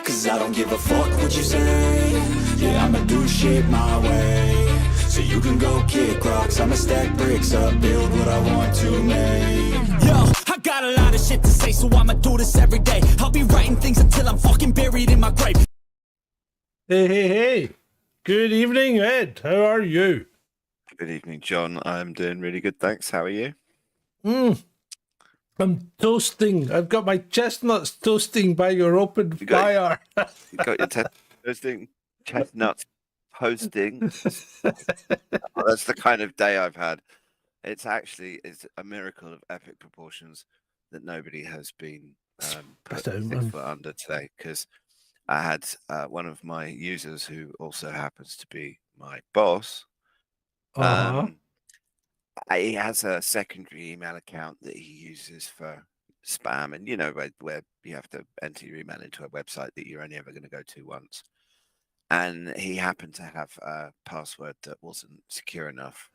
Cause I don't give a fuck what you say. Yeah, I'ma do shit my way. So you can go kick rocks, I'ma stack bricks up, build what I want to make. Yo, I got a lot of shit to say, so I'ma do this every day. I'll be writing things until I'm fucking buried in my grave. Hey. Good evening, Ed. How are you? Good evening, John. I'm doing really good, thanks. How are you? I'm toasting. I've got my chestnuts toasting by your open fire. You got your toasting, chestnuts toasting. Oh, that's the kind of day I've had. It's a miracle of epic proportions that nobody has been put 6 foot under today, because I had one of my users who also happens to be my boss. He has a secondary email account that he uses for spam, and you know, where you have to enter your email into a website that you're only ever going to go to once. And he happened to have a password that wasn't secure enough.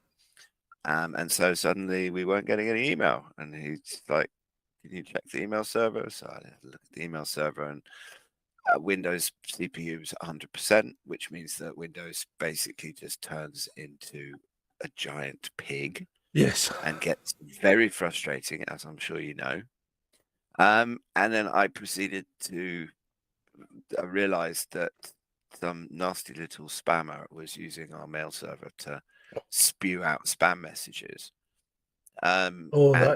And so suddenly we weren't getting any email. And he's like, can you check the email server? So I had to look at the email server, and Windows CPU is 100%, which means that Windows basically just turns into a giant pig. Yes. And gets very frustrating, as I'm sure you know. And then I proceeded to realize that some nasty little spammer was using our mail server to spew out spam messages. And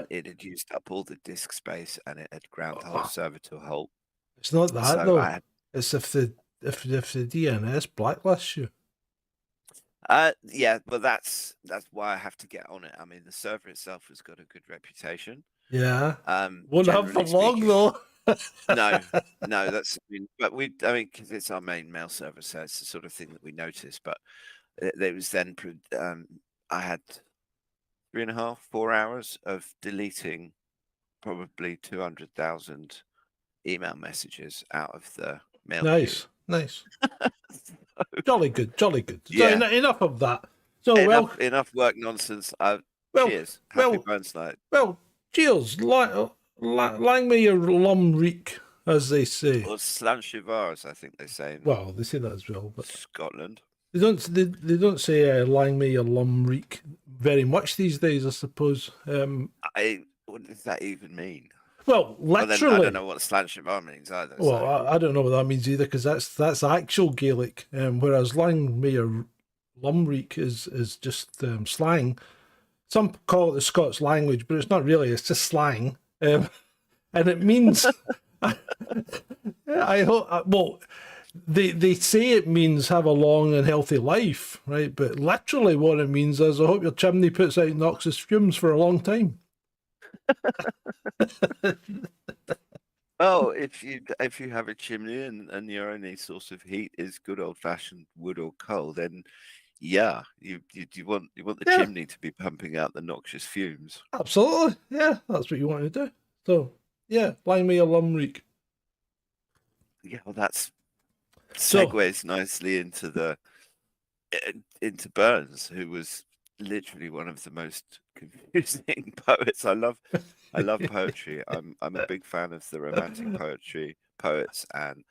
it had used up all the disk space, and it had ground the whole server to a halt. It's not that though. It's if the DNS blacklists you. Yeah, but that's why I have to get on it. I mean, the server itself has got a good reputation. Yeah. Won't have for long though. No, that's. Because it's our main mail server, so it's the sort of thing that we notice. But it was then. I had 3.5, 4 hours of deleting probably 200,000 email messages out of the mail. Nice. Jolly good. Yeah. So enough of that. So enough work nonsense. Cheers. Happy Burns Night. Well, cheers. Lang me your lum reek, as they say. Or Slanchivars, I think they say. Well, they say that as well, but Scotland. They don't say lang me your lum reek very much these days, I suppose. What does that even mean? Well, literally. I don't know what Slanchivar means either. Well, so. I don't know what that means either, because that's actual Gaelic, whereas lang me your lum reek is just slang. Some call it the Scots language, but it's not really. It's just slang, and it means. I hope. Well, they say it means have a long and healthy life, right? But literally, what it means is I hope your chimney puts out noxious fumes for a long time. Well, if you have a chimney and your only source of heat is good old fashioned wood or coal, then yeah, you want the chimney to be pumping out the noxious fumes. Absolutely, yeah, that's what you want to do. So yeah, lang me a lum reek. Yeah, well, that's segues nicely into Burns, who was literally one of the most confusing poets. I love poetry. I'm a big fan of the romantic poets, and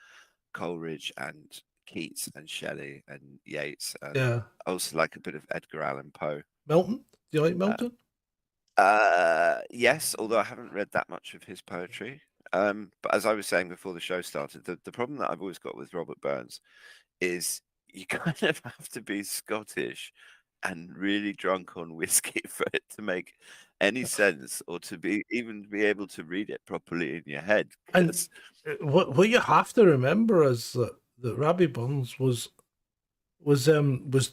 Coleridge and Keats and Shelley and Yeats, and I also like a bit of Edgar Allan Poe. Milton? Do you like Milton? Yes, although I haven't read that much of his poetry. But as I was saying before the show started, the problem that I've always got with Robert Burns is you kind of have to be Scottish and really drunk on whiskey for it to make any sense, or to be able to read it properly in your head. And what you have to remember is that Robbie Burns was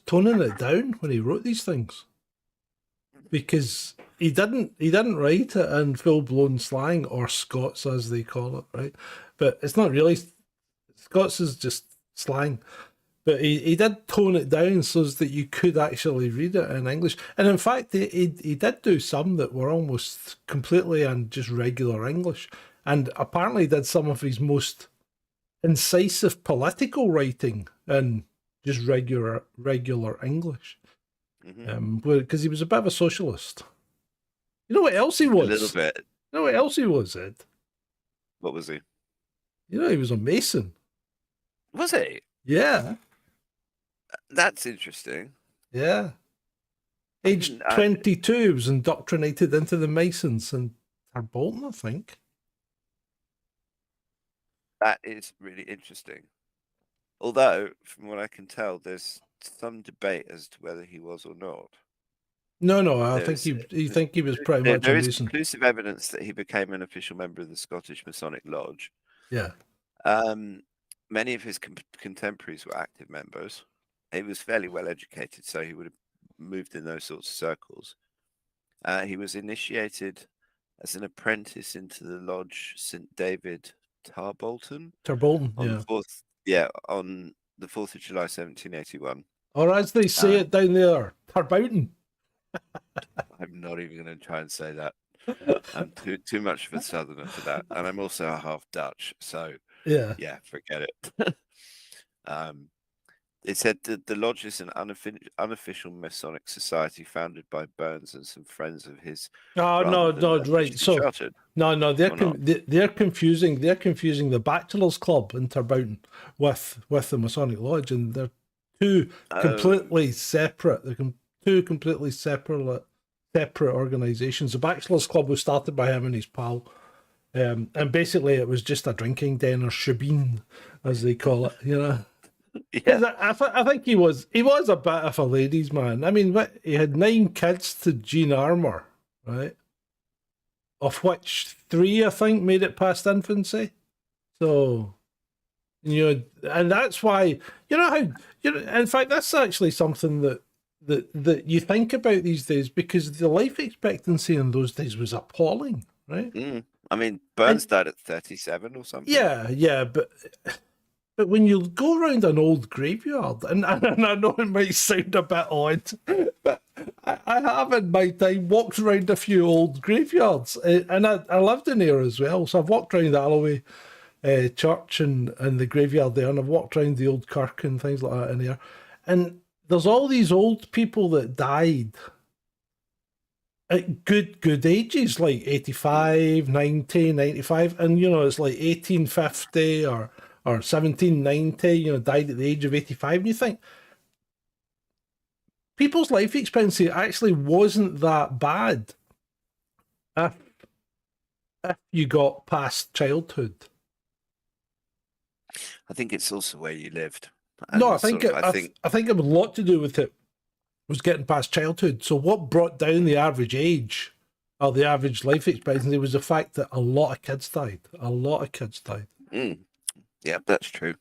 toning it down when he wrote these things, because he didn't write it in full blown slang, or Scots as they call it, right? But it's not really. Scots is just slang. But he did tone it down so that you could actually read it in English. And in fact, he did do some that were almost completely in just regular English. And apparently did some of his most incisive political writing in just regular English. Because he was a bit of a socialist. You know what else he was? A little bit. You know what else he was, Ed? What was he? You know, he was a Mason. Was he? Yeah, That's interesting. yeah. Age 22, he was indoctrinated into the Masons in Tarbolton, I think. That is really interesting. Although, from what I can tell, there's some debate as to whether he was or not. No, I think he was pretty much there a is Mason. conclusive evidence that he became an official member of the Scottish Masonic Lodge. Yeah. Many of his contemporaries were active members. He was fairly well educated, so he would have moved in those sorts of circles. He was initiated as an apprentice into the Lodge St. David Tarbolton Tarbolton, on yeah. on the 4th of July 1781. Or as they say it down there, Tarbolton. I'm not even going to try and say that. I'm too much of a southerner for that, and I'm also a half Dutch, so yeah, forget it. It said that the lodge is an unofficial Masonic society founded by Burns and some friends of his. Oh no, right. So chartered, no, they're confusing the Bachelors Club in Tarbolton with the Masonic Lodge, and they're two completely separate. They're two completely separate organizations. The Bachelors Club was started by him and his pal, and basically it was just a drinking den or shebeen, as they call it. You know. Yeah. I think he was a bit of a ladies' man. I mean, he had 9 kids to Jean Armour, right? Of which 3, I think, made it past infancy. So, you know, and that's why, you know how, you know, in fact, that's actually something that you think about these days, because the life expectancy in those days was appalling, right? I mean, Burns died at 37 or something. Yeah, but when you go around an old graveyard, and I know it might sound a bit odd, but I have in my time walked around a few old graveyards, and I lived in there as well. So I've walked around Alloway Church and the graveyard there, and I've walked around the old kirk and things like that in there. And there's all these old people that died at good ages, like 85, 90, 95, and you know, it's like 1850 or 1790, you know, died at the age of 85. And you think, people's life expectancy actually wasn't that bad if you got past childhood. I think it's also where you lived. No, I think it had a lot to do with it was getting past childhood. So what brought down the average age or the average life expectancy was the fact that a lot of kids died. Yeah, that's true.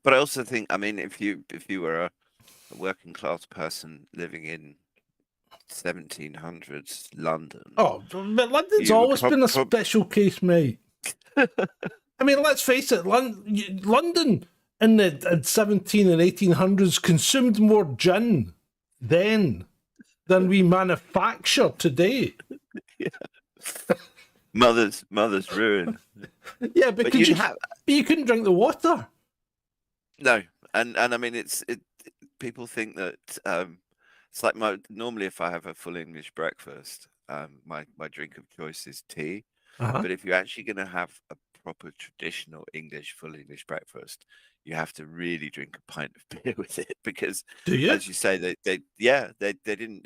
But I also think, I mean, if you were a working class person living in 1700s London. Oh, but London's always been a special case, mate. I mean, let's face it, London in the 17 and 1800s consumed more gin then than we manufacture today. Yeah. Mother's ruin. Yeah, because you couldn't drink the water. No, and I mean people think that it's like normally if I have a full English breakfast, my drink of choice is tea. But if you're actually going to have a proper traditional full English breakfast, you have to really drink a pint of beer with it, because as you say, they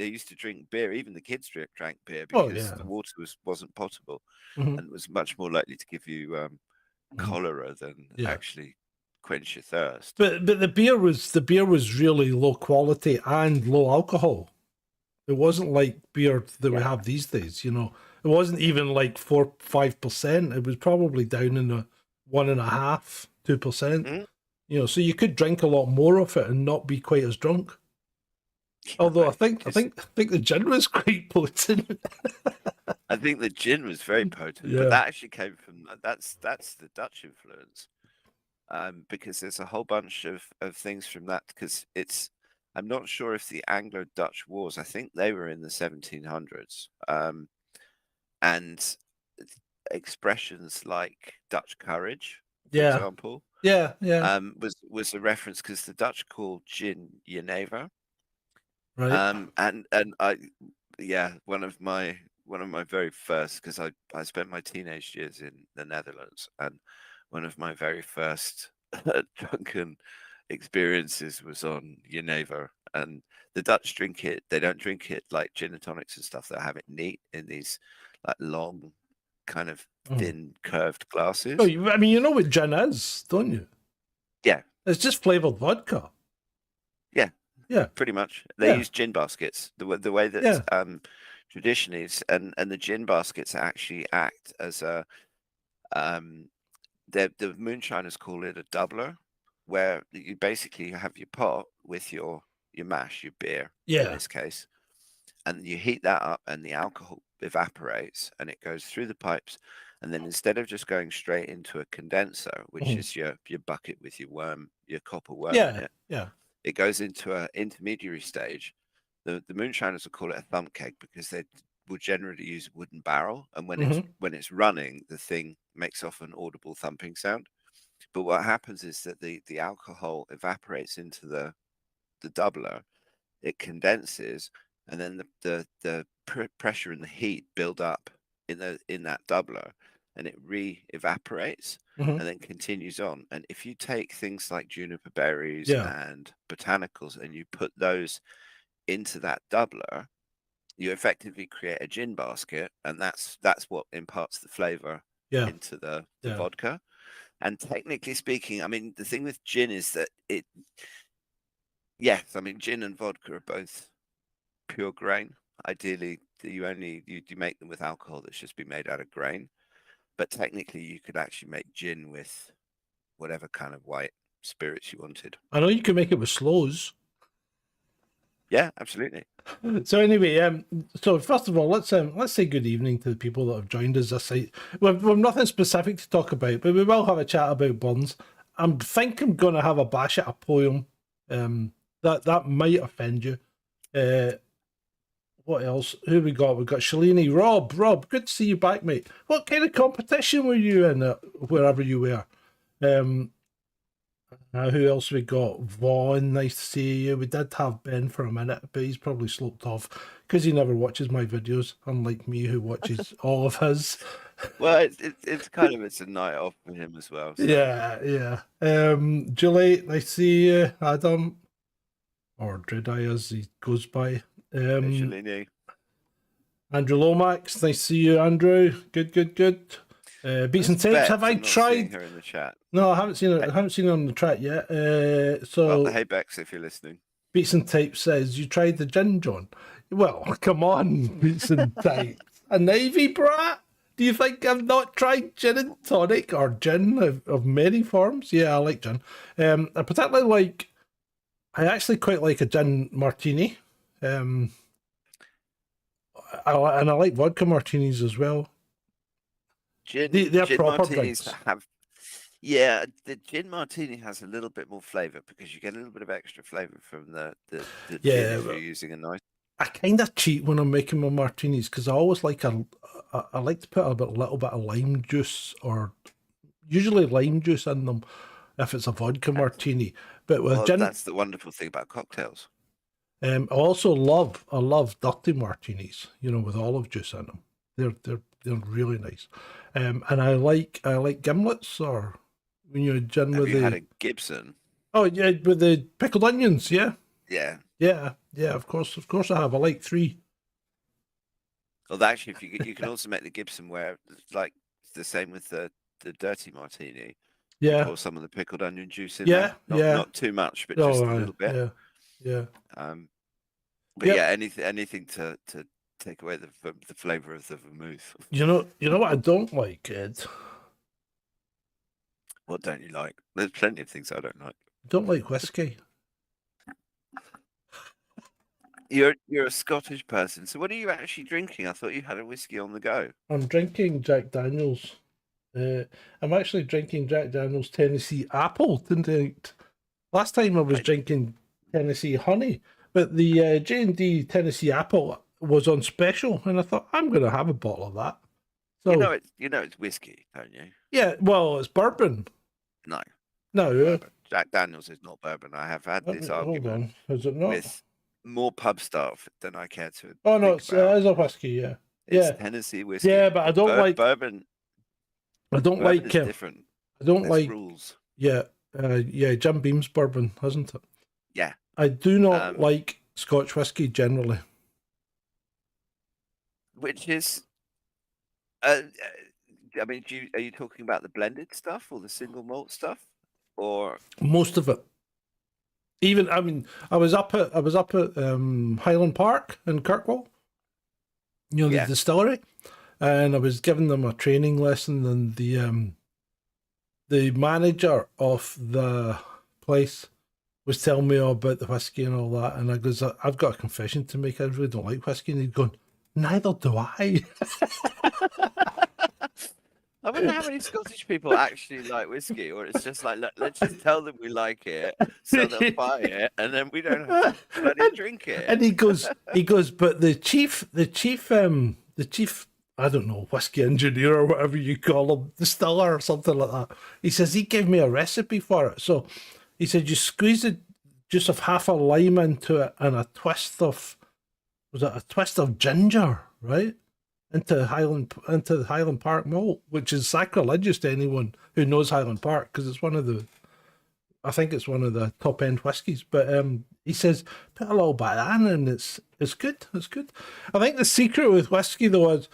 used to drink beer. Even the kids drank beer because the water wasn't potable, and it was much more likely to give you cholera than actually quench your thirst. But the beer was really low quality and low alcohol. It wasn't like beer that we have these days, you know. It wasn't even like 4-5%. It was probably down in the 1.5%, 2%. You know, so you could drink a lot more of it and not be quite as drunk. Although I think the gin was quite potent. I think the gin was very potent, but that actually came from that's the Dutch influence, because there's a whole bunch of things from that. Because I'm not sure if the Anglo-Dutch Wars, I think they were in the 1700s, and expressions like Dutch courage, for example, was a reference, because the Dutch called gin jenever, right? And I, one of my one of my very first, because I spent my teenage years in the Netherlands, and one of my very first drunken experiences was on Jenever. And the Dutch drink it, they don't drink it like gin and tonics and stuff. They have it neat in these like long, kind of thin, curved glasses. Oh, I mean, you know what gin is, don't you? Yeah. It's just flavored vodka. Yeah. Yeah. Pretty much. They use gin baskets. The way that traditionally is, and the gin baskets actually act as a the moonshiners call it a doubler, where you basically have your pot with your mash, your beer in this case, and you heat that up and the alcohol evaporates and it goes through the pipes, and then instead of just going straight into a condenser, which is your bucket with your worm, your copper worm in it, it goes into an intermediary stage. The moonshiners will call it a thump keg because they will generally use a wooden barrel, and when it's running, the thing makes off an audible thumping sound. But what happens is that the alcohol evaporates into the doubler, it condenses, and then the pressure and the heat build up in that doubler, and it re-evaporates and then continues on. And if you take things like juniper berries and botanicals and you put those into that doubler, you effectively create a gin basket, and that's what imparts the flavor into the vodka. And technically speaking, I mean, the thing with gin is that gin and vodka are both pure grain. Ideally, you make them with alcohol that's just been made out of grain. But technically, you could actually make gin with whatever kind of white spirits you wanted. I know you can make it with sloes. Yeah, absolutely. So anyway, so first of all, let's say good evening to the people that have joined us this night. We've nothing specific to talk about, but we will have a chat about Burns. I think I'm going to have a bash at a poem. That might offend you. What else? Who we got? We've got Shalini. Rob, good to see you back, mate. What kind of competition were you in wherever you were? Who else we got? Vaughn, nice to see you. We did have Ben for a minute, but he's probably sloped off because he never watches my videos, unlike me who watches all of his. Well, it's kind of it's a night off for him as well. So. Yeah. Julie, nice to see you. Adam, or Dreadeye as he goes by. Shalini. Andrew Lomax, nice to see you, Andrew. Good. Beats and tapes. Have I tried? Her in the chat. No, I haven't seen it. I haven't seen it on the chat yet. Well, hey Bex, if you're listening. Beats and tapes says you tried the gin, John. Well, come on, Beats and tapes. A Navy brat? Do you think I've not tried gin and tonic or gin of many forms? Yeah, I like gin. I particularly like. I actually quite like a gin martini. And I like vodka martinis as well. Gin proper martinis drinks. the gin martini has a little bit more flavour because you get a little bit of extra flavour from the gin if you're using a nice. I kind of cheat when I'm making my martinis because I always like I like to put a little bit of lime juice, or usually lime juice in them if it's a vodka martini. But with gin, that's the wonderful thing about cocktails. I also love dirty martinis, with olive juice in them. They're really nice. And I like gimlets, or when you're gin Have with you had a Gibson? Oh yeah, with the pickled onions, yeah. Yeah, of course I have. I like 3. Well, actually, if you can also make the Gibson where it's like the same with the dirty martini. Yeah. Pour some of the pickled onion juice in there. Not too much, but just a little bit. Yeah. But anything to take away the flavour of the vermouth. You know what I don't like, Ed? What don't you like? There's plenty of things I don't like. I don't like whiskey. You're a Scottish person, so what are you actually drinking? I thought you had a whiskey on the go. I'm drinking Jack Daniels. I'm actually drinking Jack Daniels Tennessee Apple tonight. Last time I was drinking Tennessee Honey, but the J&D Tennessee Apple was on special, and I thought I'm going to have a bottle of that. So you know it's whiskey, don't you? Yeah, well, it's bourbon. No. Bourbon. Jack Daniels is not bourbon. I have had this argument. Hold on. Is it not? With more pub stuff than I care to. Oh no, it is a whiskey. Yeah. It's Yeah. Tennessee whiskey. Yeah, but I don't like bourbon. I don't Bourbon like is different. I don't There's like rules. yeah, Jim Beam's bourbon, hasn't it? Yeah. I do not like Scotch whiskey generally. Which is, I mean, are you talking about the blended stuff or the single malt stuff, or Most of it. Even I mean, I was up at Highland Park in Kirkwall, you know, the Yeah. distillery, and I was giving them a training lesson, and the manager of the place was telling me all about the whiskey and all that, and I goes, I've got a confession to make. I really don't like whiskey, and he's going, neither do I. I wonder how many Scottish people actually like whiskey, or it's just like, let's just tell them we like it, so they'll buy it, and then we don't have to bloody drink it. And he goes, but the chief, I don't know, whiskey engineer or whatever you call him, distiller or something like that. He says he gave me a recipe for it. So he said you squeeze the juice of half a lime into it and a twist of ginger, right? Into the Highland Park malt, which is sacrilegious to anyone who knows Highland Park, because it's I think it's one of the top end whiskies. But he says put a little bit of that in, and it's good. It's good. I think the secret with whiskey though is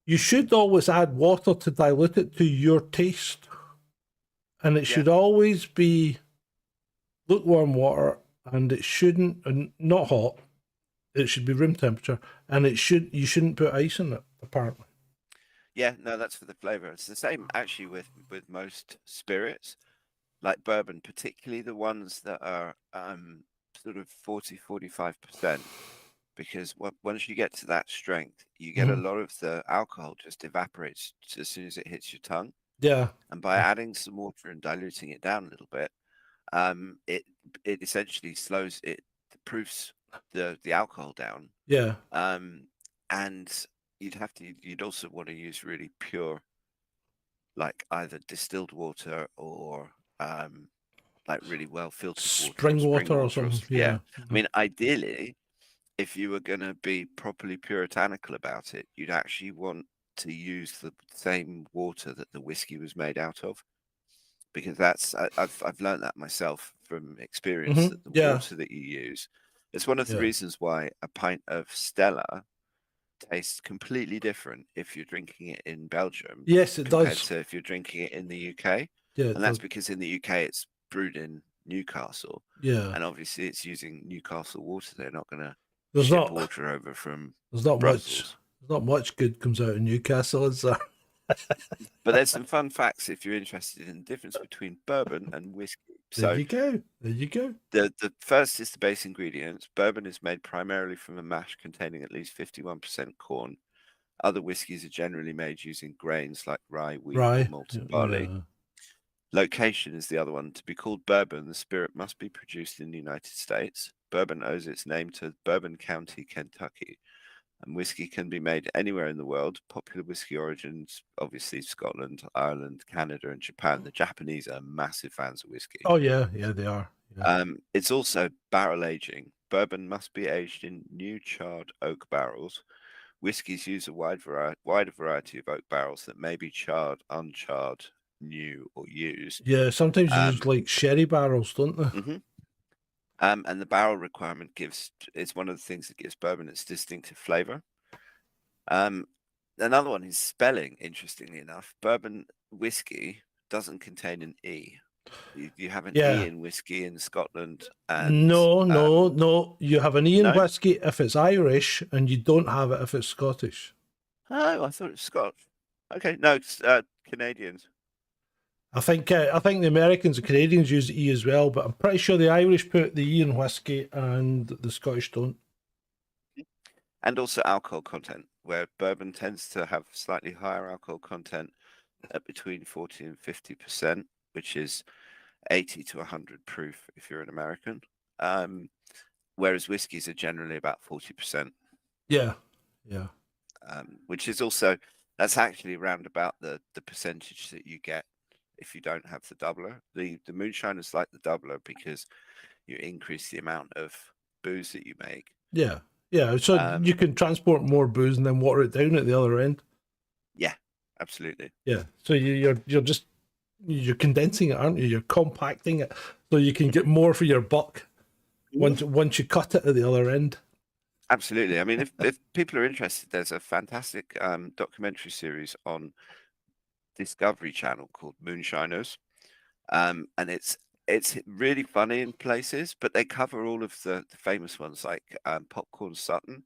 you should always add water to dilute it to your taste, and it should always be lukewarm water, and it shouldn't, and not hot. It should be room temperature, and you shouldn't put ice in it, apparently. Yeah, no, that's for the flavor. It's the same actually with most spirits, like bourbon, particularly the ones that are sort of 40-45%, because once you get to that strength, you get a lot of the alcohol just evaporates as soon as it hits your tongue. Yeah. And by adding some water and diluting it down a little bit, it essentially slows it, proofs the alcohol down. Yeah. And you'd also want to use really pure, like either distilled water or like really well filtered spring water or something. Yeah. I mean, ideally, if you were going to be properly puritanical about it, you'd actually want to use the same water that the whiskey was made out of, because I've learned that myself from experience, that the water that you use, it's one of the reasons why a pint of Stella tastes completely different if you're drinking it in Belgium. Yes, it compared does. to if you're drinking it in the UK. Yeah, and that's because in the UK it's brewed in Newcastle. Yeah. And obviously it's using Newcastle water. They're not going to There's ship not water over from there's not Brussels. much good comes out of Newcastle, is there? But there's some fun facts if you're interested in the difference between bourbon and whiskey. There you go. There you go. The first is the base ingredients. Bourbon is made primarily from a mash containing at least 51% corn. Other whiskies are generally made using grains like rye, wheat, or malted barley. Yeah. Location is the other one. To be called bourbon, the spirit must be produced in the United States. Bourbon owes its name to Bourbon County, Kentucky. And whiskey can be made anywhere in the world. Popular whiskey origins, obviously Scotland, Ireland, Canada, and Japan. The Japanese are massive fans of whiskey. Oh yeah, they are. Yeah. It's also barrel aging. Bourbon must be aged in new charred oak barrels. Whiskies use a wider variety of oak barrels that may be charred, uncharred, new, or used. Yeah, sometimes you use like sherry barrels, don't they? Mm-hmm. And the barrel requirement is one of the things that gives bourbon its distinctive flavor. Another one is spelling, interestingly enough. Bourbon whiskey doesn't contain an E. You have an E in whiskey in Scotland. And, no. You have an E in whiskey if it's Irish, and you don't have it if it's Scottish. Oh, I thought it was Scotch. Okay, no, it's Canadians. I think the Americans and Canadians use E as well, but I'm pretty sure the Irish put the E in whiskey and the Scottish don't. And also alcohol content, where bourbon tends to have slightly higher alcohol content at between 40 and 50%, which is 80 to 100 proof if you're an American. Whereas whiskies are generally about 40%. Yeah. Which is also, that's actually around about the percentage that you get if you don't have the doubler. The moonshine is like the doubler because you increase the amount of booze that you make. Yeah. Yeah, so you can transport more booze and then water it down at the other end. Yeah, absolutely. Yeah, so you're condensing it, aren't you? You're compacting it so you can get more for your buck once you cut it at the other end. Absolutely. I mean, if people are interested, there's a fantastic documentary series on Discovery Channel called Moonshiners, and it's really funny in places, but they cover all of the famous ones, like Popcorn Sutton,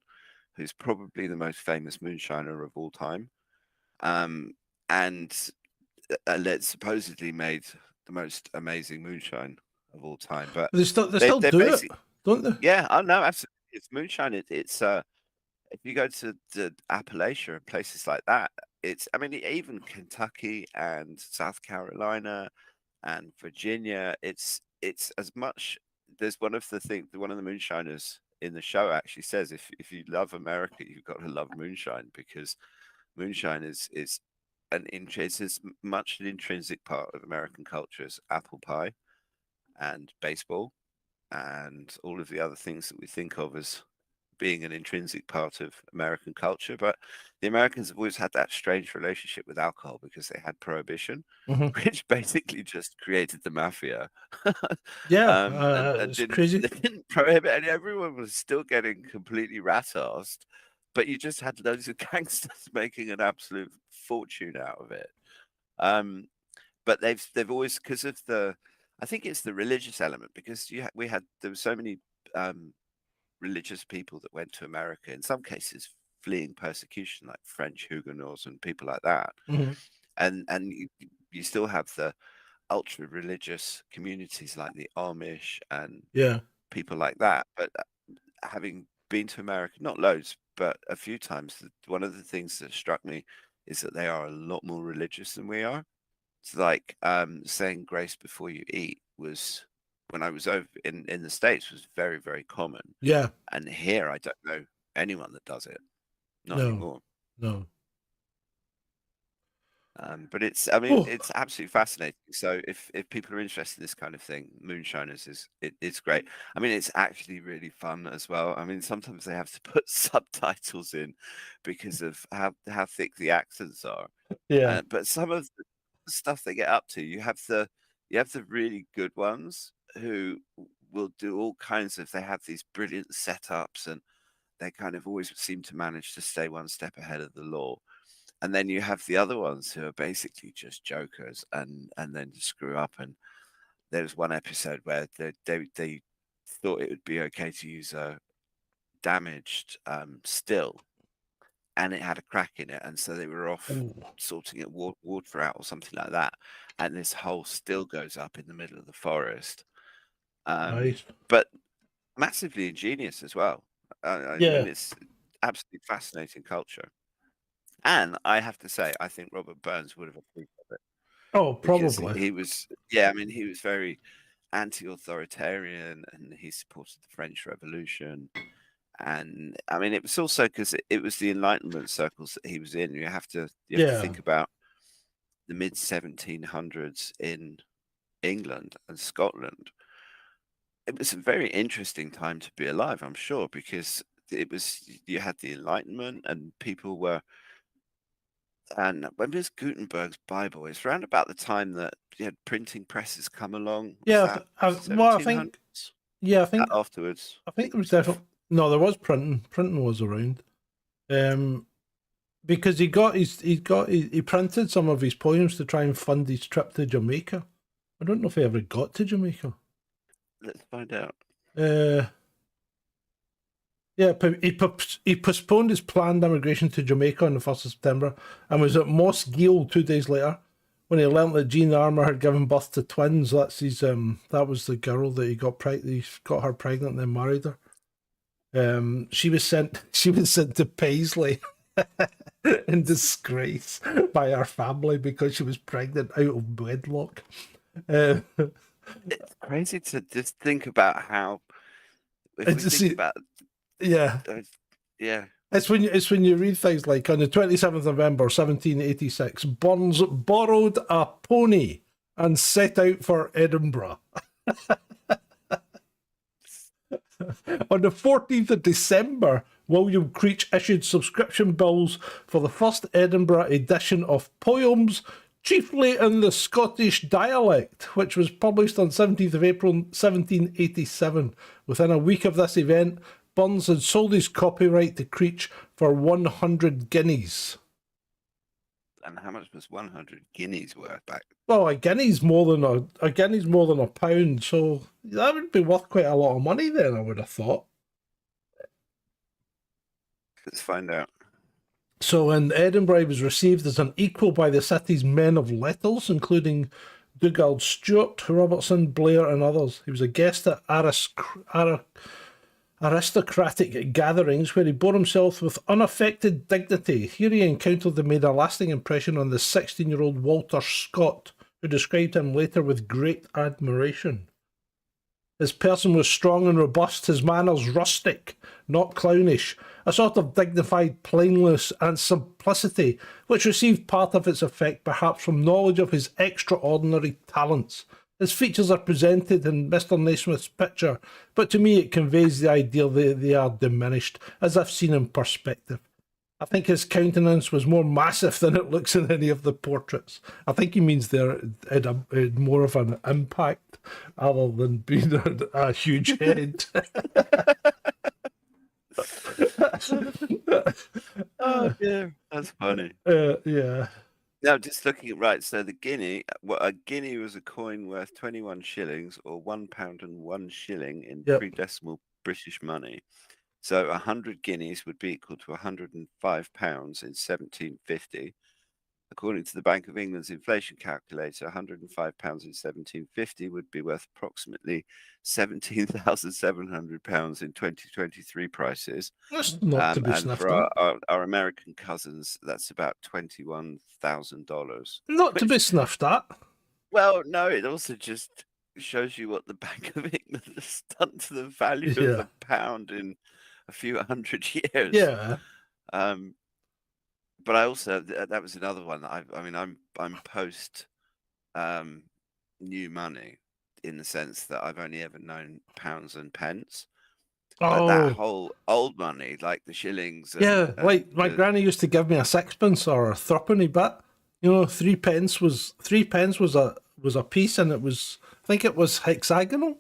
who's probably the most famous moonshiner of all time, and it supposedly made the most amazing moonshine of all time. But They still they're do it, basically, don't they? yeah, oh no, absolutely, it's moonshine. It's if you go to Appalachia and places like that, I mean, even Kentucky and South Carolina and Virginia, it's as much. There's one of the moonshiners in the show actually says, if you love America, you've got to love moonshine, because moonshine is it's as much an intrinsic part of American culture as apple pie and baseball and all of the other things that we think of as being an intrinsic part of American culture. But the Americans have always had that strange relationship with alcohol because they had prohibition, which basically just created the mafia. Yeah, and it's crazy. they didn't prohibit, and everyone was still getting completely rat-arsed, but you just had loads of gangsters making an absolute fortune out of it. But they've always, because of I think it's the religious element, because there were so many religious people that went to America, in some cases fleeing persecution, like French Huguenots and people like that. And you still have the ultra religious communities like the Amish and people like that. But having been to America, not loads, but a few times, one of the things that struck me is that they are a lot more religious than we are. It's like saying grace before you eat was, when I was over in the States, was very, very common. Yeah. And here, I don't know anyone that does it. Not No. anymore. No. But it's absolutely fascinating. So if people are interested in this kind of thing, Moonshiners it's great. I mean, it's actually really fun as well. I mean, sometimes they have to put subtitles in because of how thick the accents are. Yeah. But some of the stuff they get up to, you have the really good ones who will do all kinds of. They have these brilliant setups, and they kind of always seem to manage to stay one step ahead of the law. And then you have the other ones who are basically just jokers and then screw up. And there was one episode where they thought it would be okay to use a damaged still, and it had a crack in it, and so they were off sorting it water out or something like that, and this whole still goes up in the middle of the forest. Nice. But massively ingenious as well. I mean, it's absolutely fascinating culture. And I have to say, I think Robert Burns would have approved of it. Oh, Because probably. he was, I mean, he was very anti-authoritarian, and he supported the French Revolution. And I mean, it was also because it was the Enlightenment circles that he was in. You have to think about the mid 1700s in England and Scotland. It was a very interesting time to be alive, I'm sure, because you had the Enlightenment, and people were. And when was Gutenberg's Bible? It's around about the time that you had printing presses come along. Yeah, I think. Yeah, I think afterwards. I think there was definitely there was printing. Printing was around, because he printed some of his poems to try and fund his trip to Jamaica. I don't know if he ever got to Jamaica. Let's find out. Yeah, he postponed his planned immigration to Jamaica on the 1st of September and was at Moss Giel 2 days later when he learnt that Jean Armour had given birth to twins. That's his that was the girl that he got her pregnant and then married her. She was sent to Paisley in disgrace by her family because she was pregnant out of wedlock. It's crazy to just think about how yeah. It's when you read things like, on the 27th of November 1786, Burns borrowed a pony and set out for Edinburgh. On the 14th of December, William Creech issued subscription bills for the first Edinburgh edition of Poems, chiefly in the Scottish dialect, which was published on 17th of April 1787. Within a week of this event, Burns had sold his copyright to Creech for 100 guineas. And how much was 100 guineas worth back? Well, a guinea's more than a pound, so that would be worth quite a lot of money then, I would have thought. Let's find out. So in Edinburgh, he was received as an equal by the city's men of letters, including Dugald Stewart, Robertson, Blair, and others. He was a guest at aristocratic gatherings where he bore himself with unaffected dignity. Here he encountered and made a lasting impression on the 16-year-old Walter Scott, who described him later with great admiration. His person was strong and robust, his manners rustic, not clownish, a sort of dignified plainness and simplicity, which received part of its effect perhaps from knowledge of his extraordinary talents. His features are presented in Mr. Naismith's picture, but to me it conveys the idea that they are diminished, as if seen in perspective. I think his countenance was more massive than it looks in any of the portraits. I think he means there had more of an impact other than being a huge head. Oh, yeah, that's funny. Yeah. Now, just looking at, right, so the guinea, a guinea was a coin worth 21 shillings or £1 and 1 shilling in pre-decimal British money. So 100 guineas would be equal to £105 in 1750. According to the Bank of England's inflation calculator, £105 in 1750 would be worth approximately £17,700 in 2023 prices. That's not to be and sniffed for at. our American cousins, that's about $21,000. Not to be sniffed at. Well, no, it also just shows you what the Bank of England has done to the value of the pound in a few hundred years. Yeah. But I also, that was another one. I'm post new money in the sense that I've only ever known pounds and pence. But that whole old money, like the shillings. Like my granny used to give me a sixpence or a threepenny bit. You know, 3 pence was a piece, and it was, I think it was hexagonal.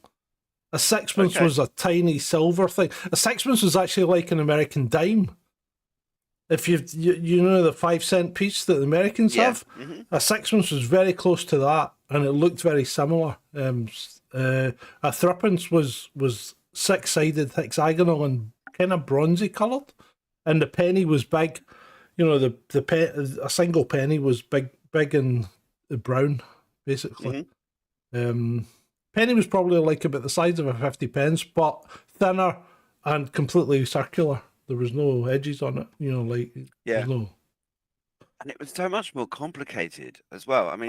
A sixpence was a tiny silver thing. A sixpence was actually like an American dime. If you know the 5-cent piece that the Americans have, a sixpence was very close to that, and it looked very similar. A threepence was 6-sided hexagonal and kind of bronzy coloured, and the penny was big. You know, a single penny was big and brown, basically. Penny was probably like about the size of a 50 pence, but thinner and completely circular. There was no edges on it, you know, like no. And it was so much more complicated as well. I mean,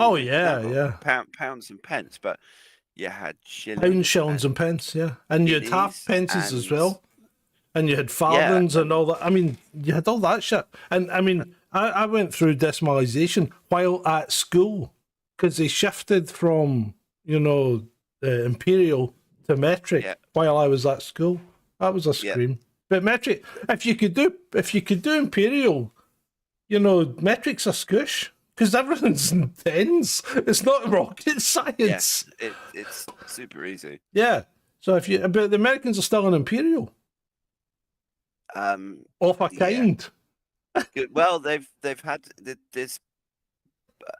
pounds and pence, but you had shillings and pence, and you had half pences as well, and you had farthings and all that. I mean, you had all that shit. And I mean, I went through decimalisation while at school because they shifted from imperial to metric while I was at school. That was a scream. But metric, if you could do imperial, metric's a scoosh because everything's in tens. It's not rocket science. Yeah, it's super easy. Yeah. So but the Americans are still in imperial. Of a kind. Good. Well, they've had this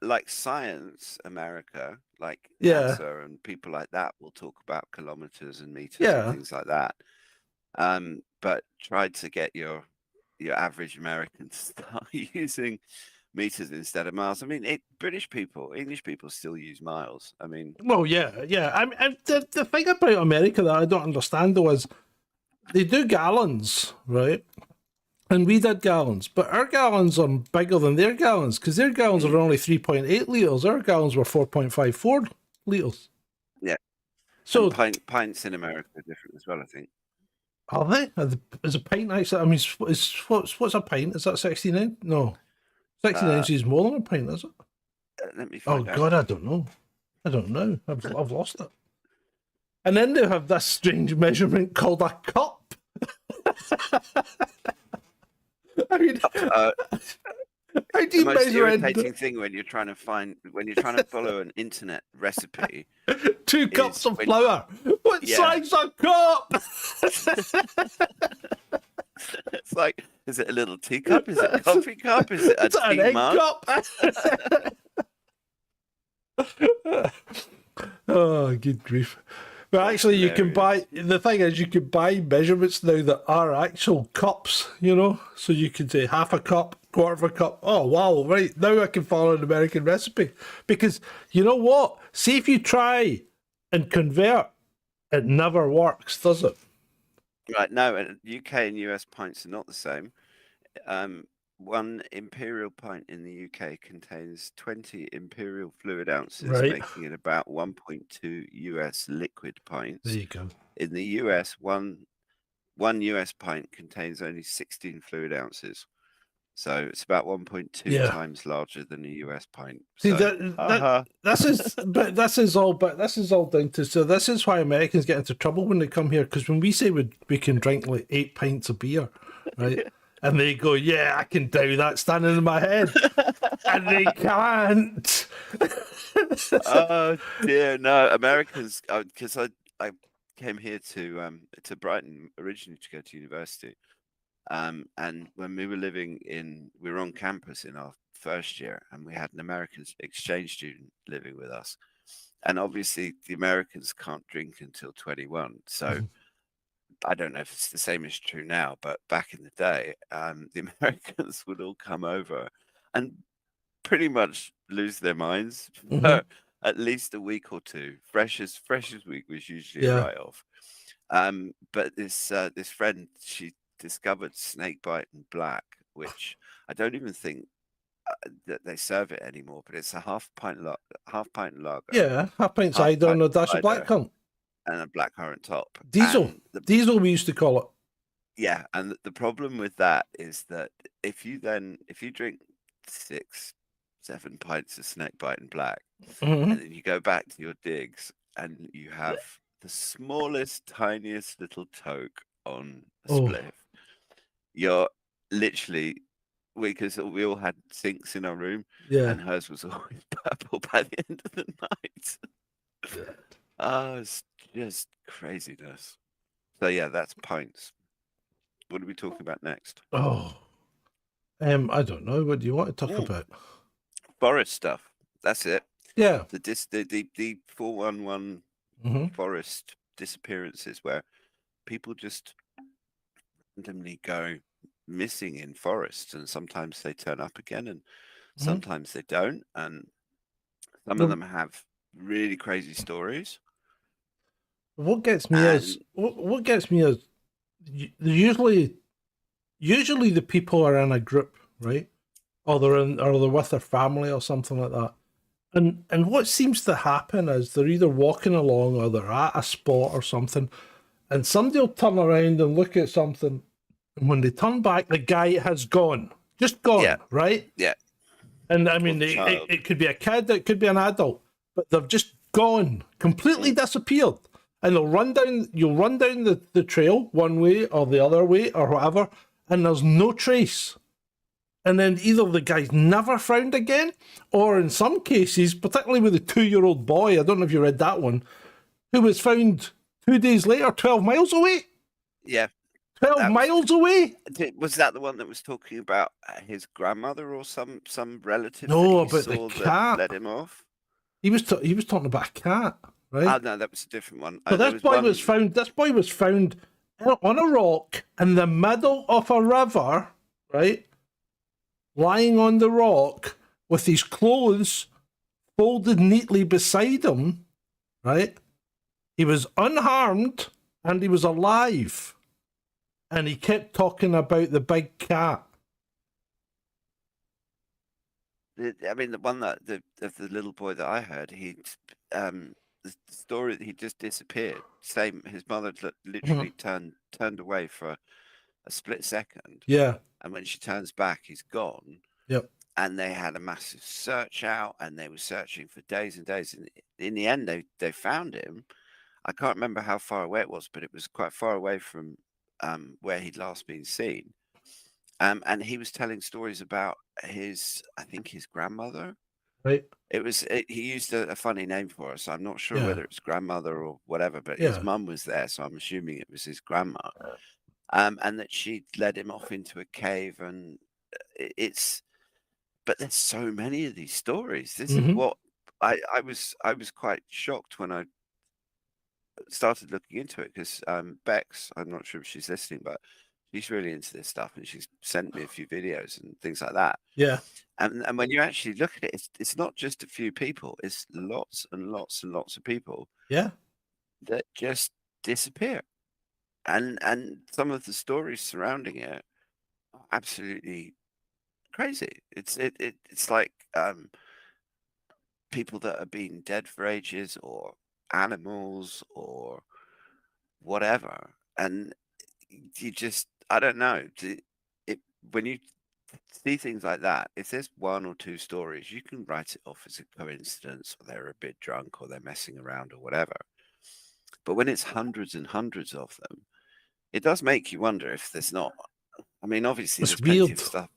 like science America, like NASA and people like that will talk about kilometers and meters and things like that. But tried to get your average American to start using meters instead of miles. I mean, English people still use miles. I mean, well, yeah. The thing about America that I don't understand though is they do gallons, right? And we did gallons, but our gallons are bigger than their gallons because their gallons are only 3.8 litres. Our gallons were 4.54 litres. Yeah. So pints in America are different as well, I think. Are they? Is a pint actually? I mean, what's a pint? Is that 69? No. 69 is more than a pint, is it? Let me find out. God, I don't know. I've lost it. And then they have this strange measurement called a cup. I mean, Uh, how do the you most measure irritating thing when you're trying to follow an internet recipe, 2 cups of when- flour? What Yeah. size a cup? it's like, is it a little teacup? Is it a coffee cup? Is it a It's an tea egg mug? cup. Oh, good grief. But actually, you can buy, the thing is, you can buy measurements now that are actual cups, you know? So you can say half a cup, quarter of a cup. Oh, wow, right. Now I can follow an American recipe. Because you know what? See if you try and convert, it never works, does it? Right, no, and UK and US pints are not the same. One imperial pint in the UK contains 20 imperial fluid ounces, Right. making it about 1.2 US liquid pints. There you go. In the US, one US pint contains only 16 fluid ounces. So it's about 1.2 times larger than a US pint. See, So, this is all down to, so this is why Americans get into trouble when they come here, because when we say we can drink like 8 pints of beer, right? And they go, yeah, I can do that standing in my head. And they can't. Oh dear, no, Americans, because I came here to Brighton originally to go to university. And when we were on campus in our first year, and we had an American exchange student living with us. And obviously the Americans can't drink until 21. So I don't know if it's the same is true now, but back in the day, the Americans would all come over and pretty much lose their minds for at least a week or two. Freshers week was usually a write-off. But this friend, she discovered snakebite and black, which I don't even think that they serve it anymore. But it's a half pint lager. Yeah, half pint cider and a dash of blackcurrant. And a blackcurrant top. Diesel. Diesel, we used to call it. Yeah, and the problem with that is that if you drink 6, 7 pints of snakebite and black, and then you go back to your digs and you have the smallest, tiniest little toke on a spliff, you're literally, because we all had sinks in our room, and hers was always purple by the end of the night. It's just craziness. So yeah, that's pints. What are we talking about next? I don't know. What do you want to talk about? Forest stuff. That's it. Yeah. The 411 forest disappearances, where people just randomly go missing in forests, and sometimes they turn up again, and sometimes they don't, and some of them have really crazy stories. What gets me is usually the people are in a group, right? Or they're with their family or something like that. And what seems to happen is they're either walking along or they're at a spot or something, and somebody will turn around and look at something, and when they turn back, the guy has gone, right? Yeah. And I mean, it could be a kid, it could be an adult, but they've just gone, completely disappeared. And you'll run down the trail one way or the other way or whatever, and there's no trace. And then either the guy's never found again, or in some cases, particularly with the 2-year-old boy, I don't know if you read that one, who was found 2 days later, 12 miles away. Yeah. 12 miles away? Was that the one that was talking about his grandmother or some relative? No, about the cat. That let him off? He was talking about a cat, right? Oh, no, that was a different one. So this boy was found on a rock in the middle of a river, right? Lying on the rock with his clothes folded neatly beside him, right? He was unharmed and he was alive. And he kept talking about the big cat. I mean, the one of the little boy that I heard, the story, he just disappeared. Same, his mother literally turned away for a split second. Yeah. And when she turns back, he's gone. Yep. And they had a massive search out, and they were searching for days and days. And in the end, they found him. I can't remember how far away it was, but it was quite far away from where he'd last been seen. And he was telling stories about I think his grandmother. Right. He used a funny name for her, so I'm not sure Yeah. whether it's grandmother or whatever, but Yeah. his mum was there, so I'm assuming it was his grandma. And that she led him off into a cave, and but there's so many of these stories. This is what I was quite shocked when I started looking into it, because Bex, I'm not sure if she's listening, but she's really into this stuff, and she's sent me a few videos and things like that. Yeah. And when you actually look at it, it's not just a few people, it's lots and lots and lots of people Yeah. that just disappear. And some of the stories surrounding it are absolutely crazy. It's like people that have been dead for ages, or animals, or whatever. And you just, I don't know. When you see things like that, if there's one or two stories, you can write it off as a coincidence, or they're a bit drunk, or they're messing around, or whatever. But when it's hundreds and hundreds of them, it does make you wonder if there's not. I mean, obviously, It's there's plenty weird. of stuff.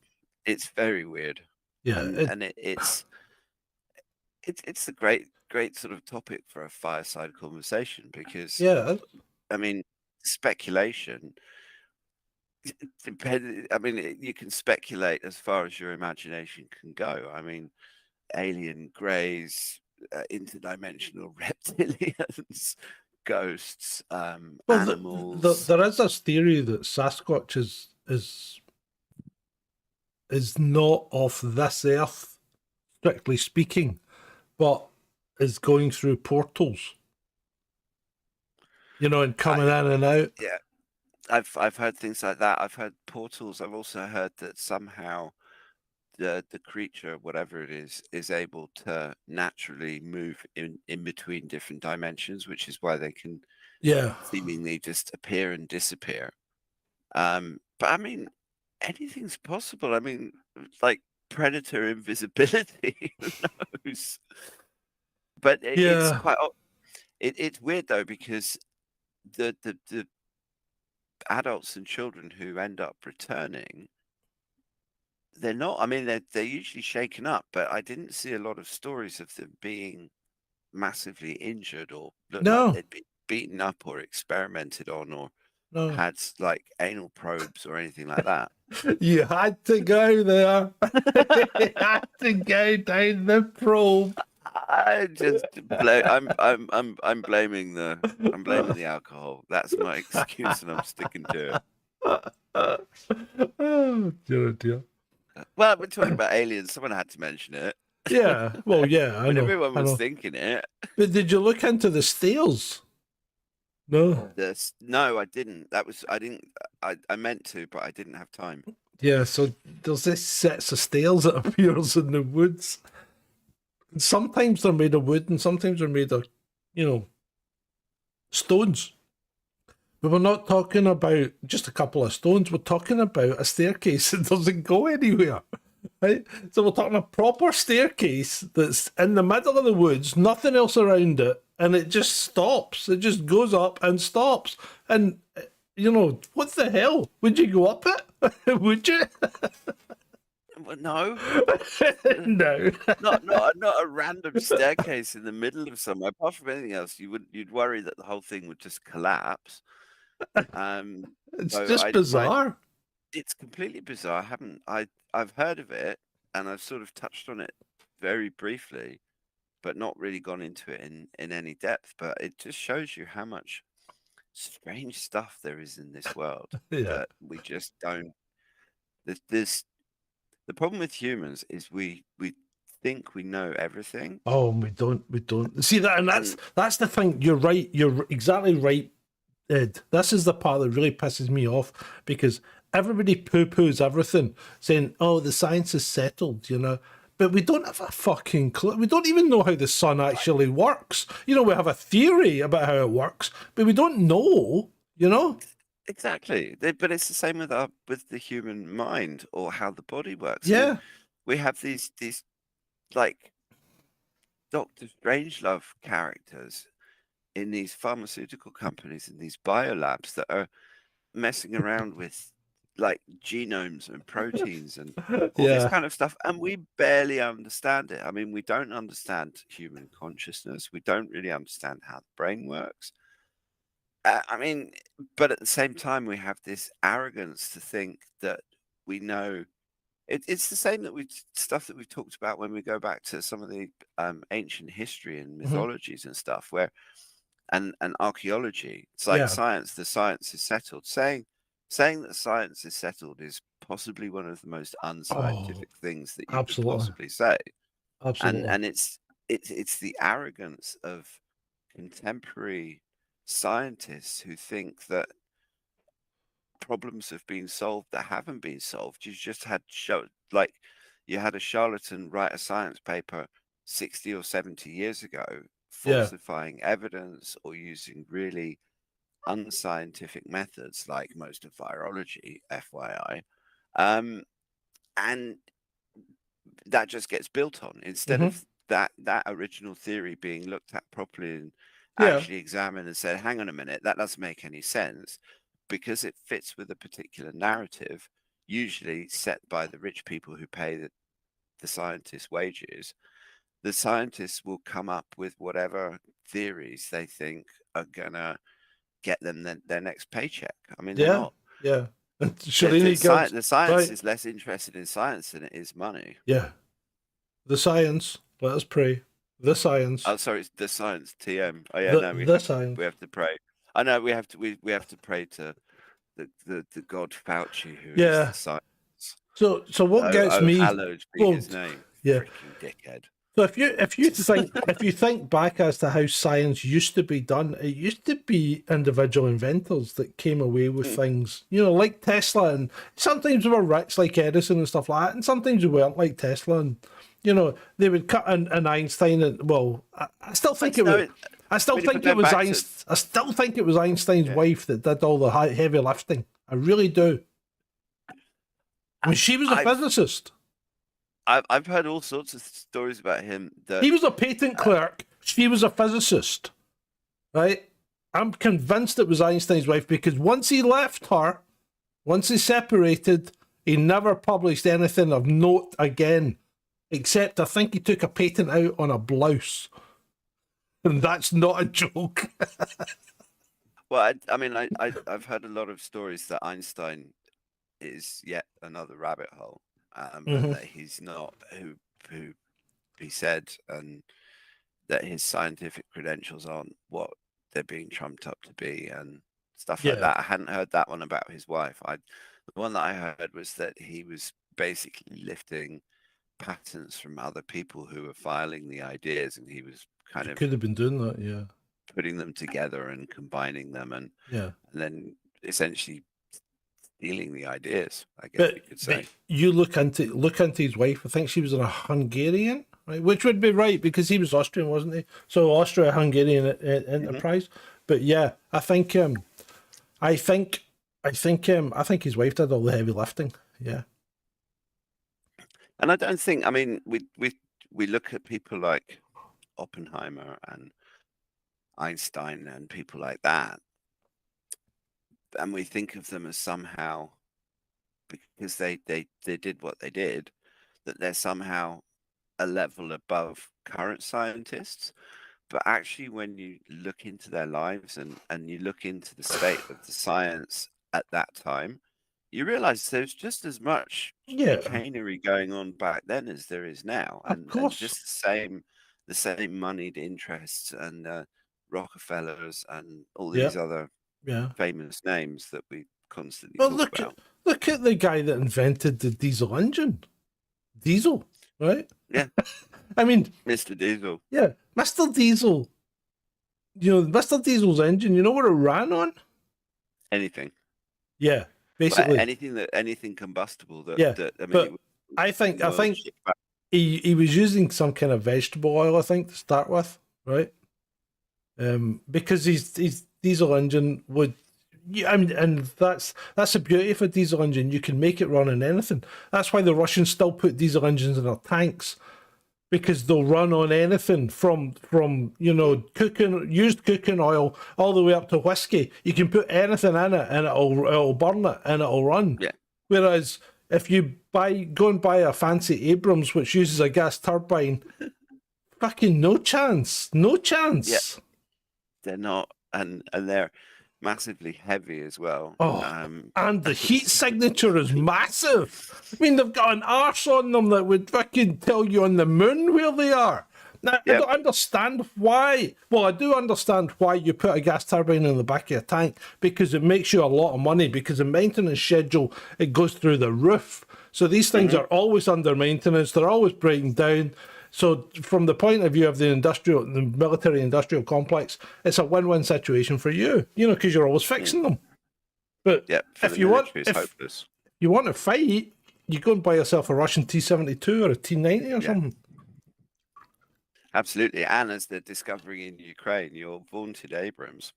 It's very weird. Yeah. And it's a great sort of topic for a fireside conversation, because yeah. I mean, speculation. I mean, you can speculate as far as your imagination can go. I mean, alien greys, interdimensional reptilians, ghosts, Well, animals. there is this theory that Sasquatch is not of this earth, strictly speaking, but is going through portals. You know, and coming in and out. Yeah, I've heard things like that. I've heard portals. I've also heard that somehow the creature, whatever it is able to naturally move in between different dimensions, which is why they can seemingly just appear and disappear. But I mean, anything's possible. I mean, like predator invisibility, who knows? But it's quite. It's weird though, because the adults and children who end up returning, they're not. I mean, they're usually shaken up, but I didn't see a lot of stories of them being massively injured, or looked like they'd been beaten up, or experimented on, or had like anal probes or anything like that. You had to go there. You had to go down the probe. I'm blaming the alcohol. That's my excuse, and I'm sticking to it. Oh dear. Well, we're talking about aliens. Someone had to mention it. Yeah. Well, yeah. I know. Everyone was thinking it. But did you look into the stairs? No. No, I didn't. I meant to, but I didn't have time. Yeah. So there's this sets of stairs that appears in the woods. Sometimes they're made of wood, and sometimes they're made of, stones. But we're not talking about just a couple of stones. We're talking about a staircase that doesn't go anywhere. Right? So we're talking a proper staircase that's in the middle of the woods, nothing else around it, and it just stops. It just goes up and stops. And, what the hell? Would you go up it? Would you? Well, no. No. not a random staircase in the middle of somewhere. Apart from anything else, you'd worry that the whole thing would just collapse. It's just bizarre. It's completely bizarre. I've heard of it, and I've sort of touched on it very briefly, but not really gone into it in any depth. But it just shows you how much strange stuff there is in this world that we just don't. The problem with humans is we think we know everything. Oh, we don't. See that, and that's the thing. You're right. You're exactly right, Ed. This is the part that really pisses me off, because everybody poo-poos everything, saying, "Oh, the science is settled," But we don't have a fucking clue. We don't even know how the sun actually works. We have a theory about how it works, but we don't know. Exactly. But it's the same with the human mind, or how the body works. Yeah. I mean, we have these like Dr. Strangelove characters in these pharmaceutical companies and these biolabs that are messing around with like genomes and proteins and all this Yeah. kind of stuff, and we barely understand it. I mean, we don't understand human consciousness. We don't really understand how the brain works. I mean, but at the same time, we have this arrogance to think that we know. It's the same stuff that we've talked about when we go back to some of the ancient history and Mhm. mythologies and stuff, where and archaeology. It's like Yeah. science. The science is settled. Saying that science is settled is possibly one of the most Oh, unscientific things that you could absolutely. possibly say. Absolutely. And it's the arrogance of contemporary scientists who think that problems have been solved that haven't been solved. You just had you had a charlatan write a science paper 60 or 70 years ago, Yeah. falsifying evidence or using really unscientific methods like most of virology, FYI. And that just gets built on instead Hmm. of that original theory being looked at properly and Yeah. actually examined and said, hang on a minute, that doesn't make any sense, because it fits with a particular narrative, usually set by the rich people who pay the scientists wages. The scientists will come up with whatever theories they think are gonna get them their next paycheck. I mean, they're Yeah. not. Yeah. And Sharini gives The science right. is less interested in science than it is money. Yeah. The science. Let us pray. The science. Oh, sorry, it's the science TM. Oh yeah, The no, the science. we have to pray. I know we have to pray to the God Fauci, who is Yeah. the science. So what gets Oh, me? hallowed be Well, his name. yeah. Freaking dickhead. So if you think back as to how science used to be done, it used to be individual inventors that came away with things, like Tesla, and sometimes they were rich like Edison and stuff like that, and sometimes they weren't like Tesla, and they would cut in Einstein, and well, I still think it was. I still mean, if we think it go was back to- Einstein. I still think it was Einstein's Yeah. wife that did all the heavy lifting. I really do. I mean, she was a physicist. I've heard all sorts of stories about him. That He was a patent clerk. She was a physicist, right? I'm convinced it was Einstein's wife because once he left her, once he separated, he never published anything of note again, except I think he took a patent out on a blouse. And that's not a joke. well, I mean, I've heard a lot of stories that Einstein is yet another rabbit hole, and that he's not who he said, and that his scientific credentials aren't what they're being trumped up to be, and stuff like that. I hadn't heard that one about his wife. The one that I heard was that he was basically lifting patents from other people who were filing the ideas, and he was kind of could have been doing that, yeah. putting them together and combining them, and then essentially stealing the ideas, I guess you could say. But you look into his wife. I think she was a Hungarian, right? Which would be right because he was Austrian, wasn't he? So Austria-Hungarian enterprise. But yeah, I think his wife did all the heavy lifting. Yeah. And I don't think. I mean, we look at people like Oppenheimer and Einstein and people like that, and we think of them as somehow, because they did what they did, that they're somehow a level above current scientists. But actually, when you look into their lives and you look into the state of the science at that time, you realize there's just as much chicanery going on back then as there is now, and just the same moneyed interests and Rockefellers and all these other famous names that we constantly talk about. Look at the guy that invented the diesel engine. Diesel, right? Yeah. I mean, Mr. Diesel. Yeah, Mr. Diesel. Mr. Diesel's engine, you know what it ran on? Anything. Yeah, basically. Anything combustible that I mean, but I think he was using some kind of vegetable oil, I think, to start with, right? Because his diesel engine would, and that's the beauty of a diesel engine. You can make it run on anything. That's why the Russians still put diesel engines in their tanks, because they'll run on anything from used cooking oil all the way up to whiskey. You can put anything in it and it'll burn it and it'll run. Yeah. Whereas if you go and buy a fancy Abrams which uses a gas turbine, fucking no chance. Yeah. They're not, and they're massively heavy as well. And the heat signature is massive. I mean, they've got an arse on them that would fucking tell you on the moon where they are. Now, I don't understand why. Well, I do understand why you put a gas turbine in the back of your tank, because it makes you a lot of money, because the maintenance schedule, it goes through the roof. So these things are always under maintenance. They're always breaking down. So from the point of view of the military industrial complex, it's a win-win situation for you, because you're always fixing them. But if you want to fight, you go and buy yourself a Russian T-72 or a T-90 or something. Absolutely. And as they're discovering in Ukraine, your vaunted Abrams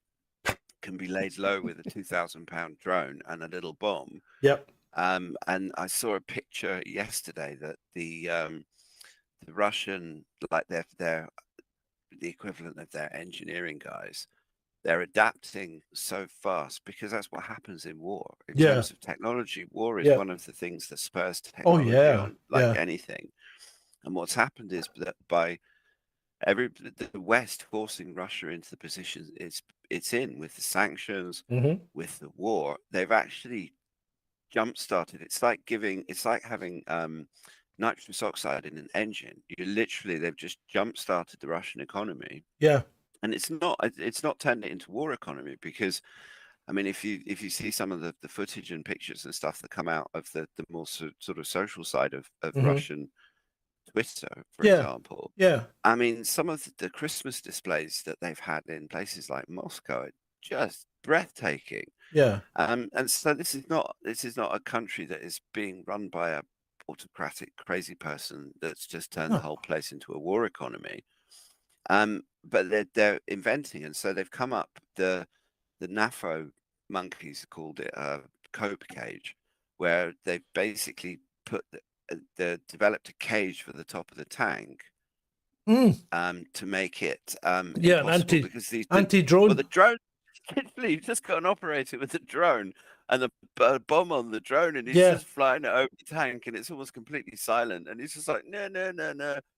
can be laid low with a 2,000-pound drone and a little bomb. Yep. And I saw a picture yesterday that the Russian, like they're the equivalent of their engineering guys, they're adapting so fast, because that's what happens in war. In terms of technology, war is one of the things that spurs technology on, like anything. And what's happened is that by the West forcing Russia into the position it's in, with the sanctions, with the war, they've actually jump-started. It's like having nitrous oxide in an engine. They've just jump-started the Russian economy. Yeah. And it's not turned it into war economy, because I mean, if you see some of the footage and pictures and stuff that come out of the more sort of social side of Russian Twitter, for example. Yeah. I mean, some of the Christmas displays that they've had in places like Moscow are just breathtaking. Yeah. And so this is not a country that is being run by a autocratic crazy person that's just turned the whole place into a war economy. But they're inventing, and so they've come up, the NAFO monkeys called it a cope cage, where they've basically developed a cage for the top of the tank to make it impossible, because these anti-drone. Well, the drone, literally, you've just got an operator with a drone and a bomb on the drone, and he's just flying it over the tank, and it's almost completely silent, and he's just like, no,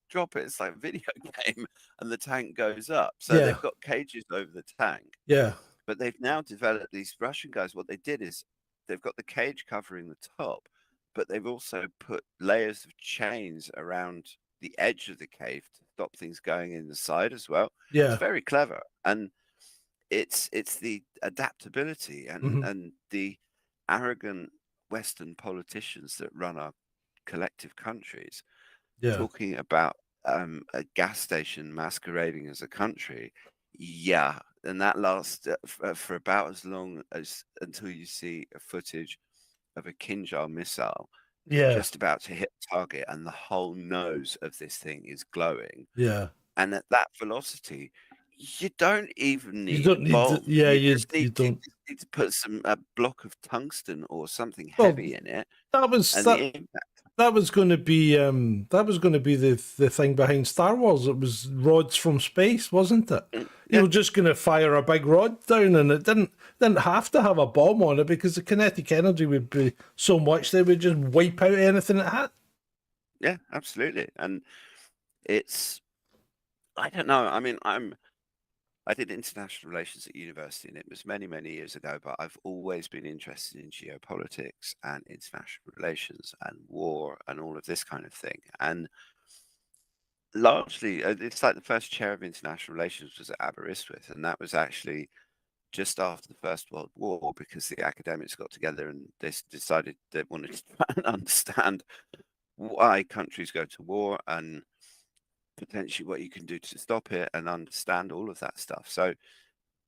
drop it. It's like a video game, and the tank goes up. So they've got cages over the tank. Yeah. But they've now developed, these Russian guys, what they did is they've got the cage covering the top, but they've also put layers of chains around the edge of the cave to stop things going in the side as well. Yeah. It's very clever. And it's the adaptability and the arrogant Western politicians that run our collective countries talking about a gas station masquerading as a country. Yeah. And that lasts for about as long as until you see a footage of a Kinjal missile just about to hit the target, and the whole nose of this thing is glowing. Yeah. And at that velocity, you don't even need you don't need to put a block of tungsten or something heavy in it. That was going to be the thing behind Star Wars. It was rods from space, wasn't it? You were just going to fire a big rod down, and it didn't have to have a bomb on it, because the kinetic energy would be so much they would just wipe out anything it had. Yeah, absolutely. And I don't know. I mean, I did international relations at university, and it was many, many years ago, but I've always been interested in geopolitics and international relations and war and all of this kind of thing. And largely, it's like the first chair of international relations was at Aberystwyth, and that was actually just after the First World War, because the academics got together and they decided they wanted to try and understand why countries go to war and potentially what you can do to stop it, and understand all of that stuff. So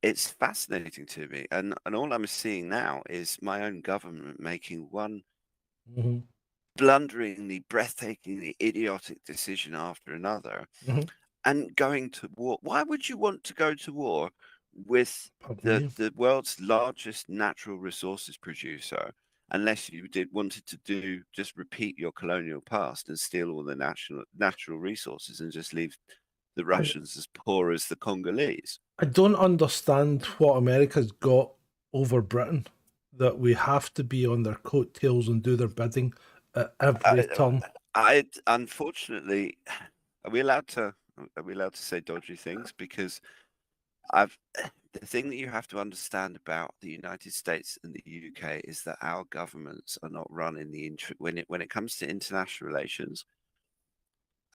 it's fascinating to me, and all I'm seeing now is my own government making one blunderingly, breathtakingly idiotic decision after another, and going to war. Why would you want to go to war with the world's largest natural resources producer unless you wanted to just repeat your colonial past and steal all the natural resources and just leave the Russians as poor as the Congolese. I don't understand what America's got over Britain, that we have to be on their coattails and do their bidding at every turn. Unfortunately, are we allowed to say dodgy things? Because the thing that you have to understand about the United States and the UK is that our governments are not run in the when it comes to international relations.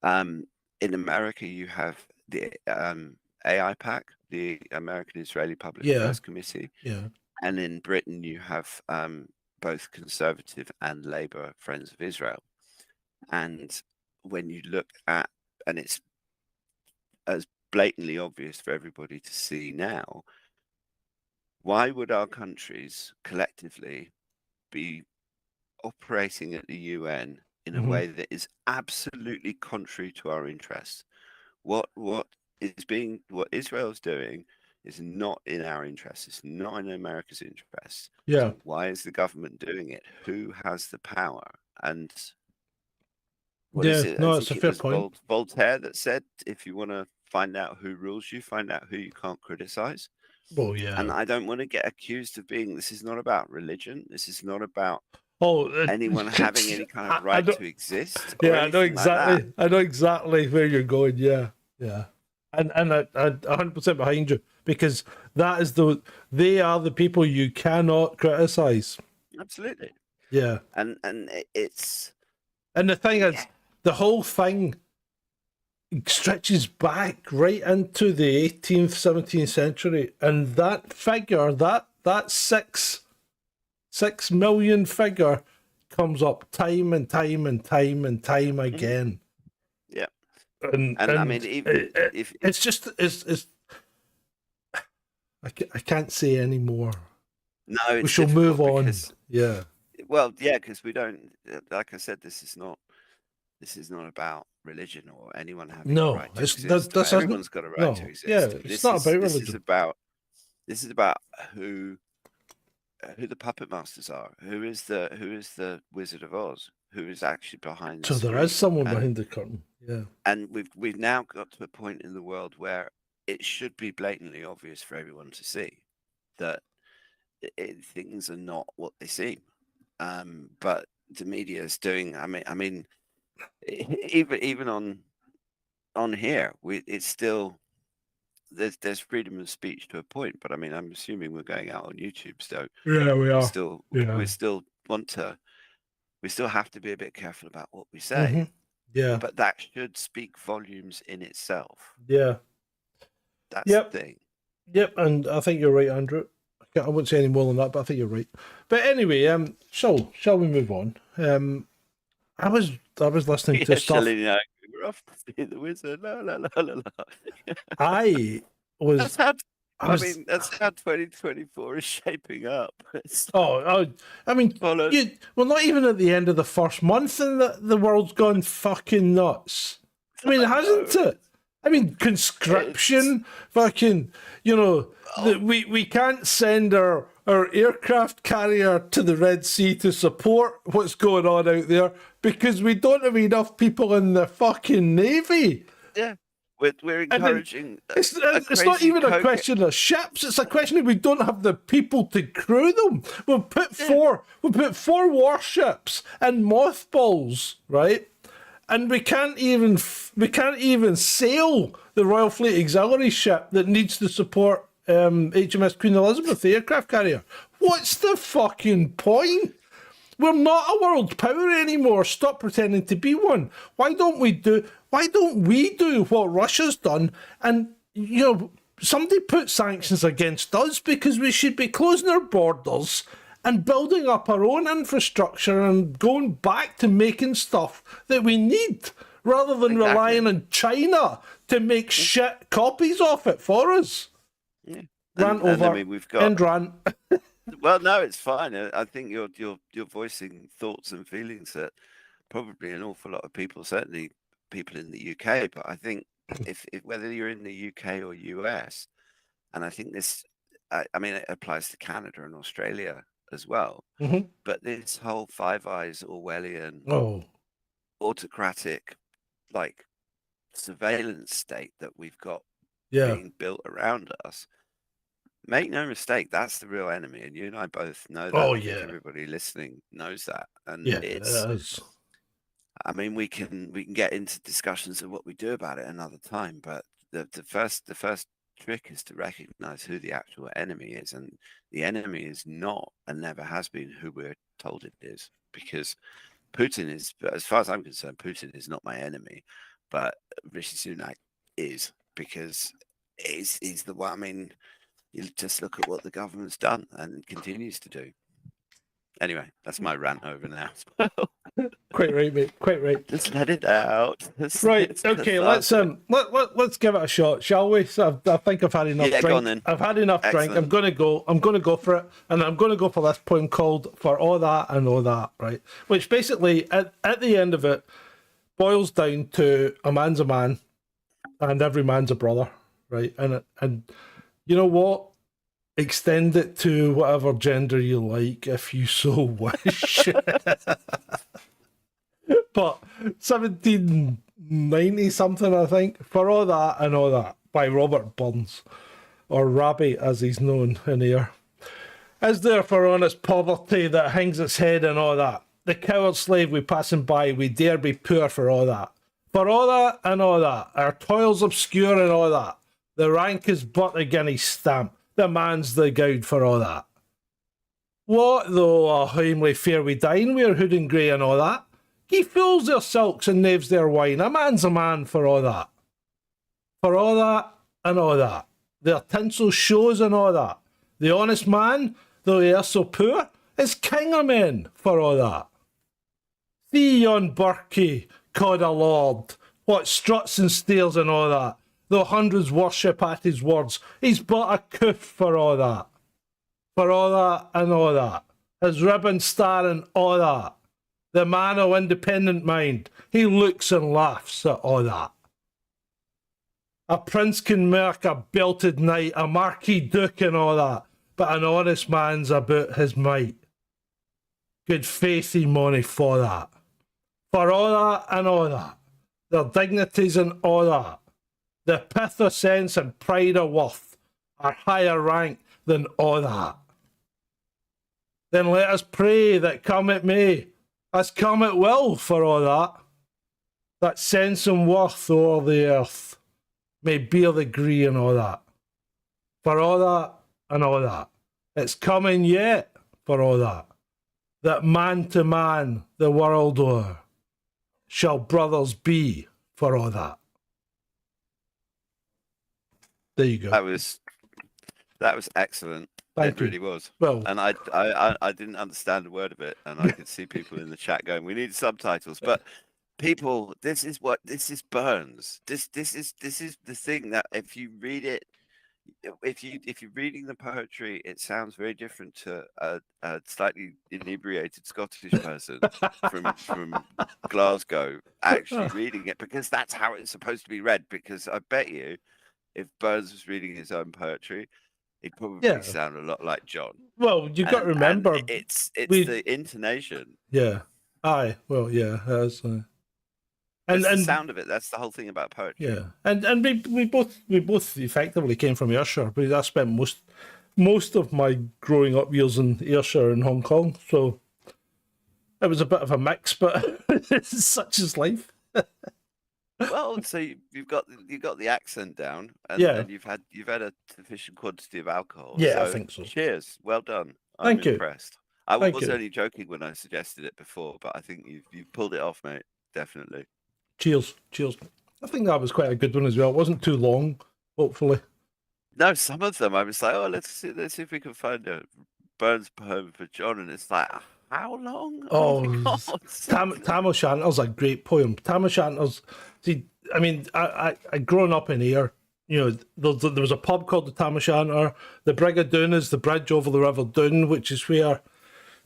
In America, you have the AIPAC, the American Israeli Public Affairs Committee, and in Britain you have both Conservative and Labour Friends of Israel. And when you look at, and it's as blatantly obvious for everybody to see now, why would our countries collectively be operating at the UN in a way that is absolutely contrary to our interests? What Israel's doing is not in our interests. It's not in America's interests. Yeah. So why is the government doing it? Who has the power? And what is it? No, it's a fair point. Voltaire that said, if you want to find out who rules you, find out who you can't criticize. Well, yeah. And I don't want to get accused of being, this is not about religion. This is not about anyone having any kind of right to exist. Yeah, I know exactly. I know exactly where you're going. Yeah. And I'm 100% behind you, because that is they are the people you cannot criticize. Absolutely. Yeah. And it's, and the thing is, the whole thing stretches back right into the 18th, 17th century, and that figure, that 6 million figure, comes up time and time and time and time again. Yeah. And I mean, even if it's just I can't say any more. No, we shall move on. Yeah. Well, yeah, because we don't. Like I said, this is not about religion or anyone having a right to exist. Everyone's got a right to exist. Yeah, it's not about religion. This is about who the puppet masters are. Who is the Wizard of Oz? Who is actually behind the screen? There is someone behind the curtain. Yeah. And we've now got to a point in the world where it should be blatantly obvious for everyone to see that things are not what they seem. But the media is doing. I mean, even on here, it's still there's freedom of speech to a point. But I mean, I'm assuming we're going out on YouTube, so yeah, we are. We still have to be a bit careful about what we say. Yeah, but that should speak volumes in itself. Yeah, that's the thing. Yep, and I think you're right, Andrew. I won't say any more than that, but I think you're right. But anyway, shall we move on? I was listening to stuff. We're off to see the wizard. La, la, la, la, la. I was. That's how 2024 is shaping up. I mean, we're not even at the end of the first month, and the world's gone fucking nuts. I mean, hasn't it? I mean, conscription, fucking, we can't send our aircraft carrier to the Red Sea to support what's going on out there because we don't have enough people in the fucking Navy. Yeah. We're encouraging. It's not even a question of ships. It's a question of we don't have the people to crew them. We'll put four warships and mothballs, right? And we can't even sail the Royal Fleet Auxiliary ship that needs to support HMS Queen Elizabeth, the aircraft carrier. What's the fucking point? We're not a world power anymore. Stop pretending to be one. Why don't we do what Russia's done? And somebody put sanctions against us because we should be closing our borders and building up our own infrastructure and going back to making stuff that we need, rather than relying on China to make shit copies of it for us. Yeah. Rant over. I mean, we've got. End rant. Well, no, it's fine. I think you're voicing thoughts and feelings that probably an awful lot of people, certainly people in the UK, but I think if whether you're in the UK or US, and I think this, I mean, it applies to Canada and Australia as well. Mhm. But this whole Five Eyes Orwellian Oh, autocratic, like, surveillance state that we've got yeah. being built around us, make no mistake, that's the real enemy, and you and I both know that. Oh, I think yeah. everybody listening knows that, and Yeah, it it's, is. I mean, we can get into discussions of what we do about it another time, but the first trick is to recognize who the actual enemy is, and the enemy is not and never has been who we're told it is, because Putin is, as far as I'm concerned, Putin is not my enemy, but Rishi Sunak is, because he's the one. I mean, you just look at what the government's done and continues to do. Anyway, that's my rant over now. Quite right, mate. Quite right. Just let it out. Right. It's Okay. cathartic. Let's give it a shot, shall we? So I think I've had enough Yeah, drink. go on then. I've had enough drink. I'm Excellent. gonna go for it, and I'm gonna go for this poem called "For All That and All That." Right. Which basically, at the end of it, boils down to a man's a man, and every man's a brother. Right. And you know what? Extend it to whatever gender you like, if you so wish. But 1790 something, I think, For All That and All That, by Robert Burns, or Rabbie as he's known in here. Is there for honest poverty that hangs its head and all that? The coward slave we passing by, we dare be poor for all that. For all that and all that, our toils obscure and all that. The rank is but a guinea stamp, the man's the gowd for all that. What though a homely fare we dine, we're hood and grey and all that? He fools their silks and knaves their wine. A man's a man for all that. For all that and all that. Their tinsel shows and all that. The honest man, though he is so poor, is king of men for all that. See yon Burkie, called a lord, what struts and steals and all that. Though hundreds worship at his words, he's but a coof for all that. For all that and all that. His ribbon star and all that. The man of independent mind, he looks and laughs at all that. A prince can mark a belted knight, a marquis duke and all that, but an honest man's about his might. Good faith he money for that. For all that and all that, their dignities and all that, the pith of sense and pride of worth are higher rank than all that. Then let us pray that come it may, as come it will for all that sense and worth o'er the earth may bear the gree and all that. For all that and all that, it's coming yet for all that man to man the world o'er shall brothers be for all that. There you go. That was excellent. Thank you. Really was. Well, And I didn't understand a word of it, and I could see people in the chat going, "We need subtitles." But people, this is Burns. This is the thing that if you read it, if you're reading the poetry, it sounds very different to a slightly inebriated Scottish person from Glasgow actually reading it, because that's how it's supposed to be read. Because I bet you, if Burns was reading his own poetry, he'd probably sound a lot like John. well, you've got to remember, it's the intonation. Yeah. Aye. Well, yeah. That's, It's the sound of it. That's the whole thing about poetry. Yeah, and we both effectively came from Ayrshire, but I spent most of my growing up years in Ayrshire and Hong Kong, so it was a bit of a mix, but such is life. Well, so you've got the accent down, and, Yeah. and you've had a sufficient quantity of alcohol. Yeah, I think so. Cheers, well done. Thank you. Impressed. I Thank was you. only joking when I suggested it before, but I think you've pulled it off, mate. Definitely. Cheers. I think that was quite a good one as well. It wasn't too long, hopefully. No, some of them I was like, oh, let's see if we can find a Burns poem for John, and it's like, how long? Oh, my God. Tam O'Shanter's a great poem. Tam O'Shanter's, see, I mean, I grown up in here. You know, there was a pub called the Tam O'Shanter. The Brig of Doon is the bridge over the River Doon, which is where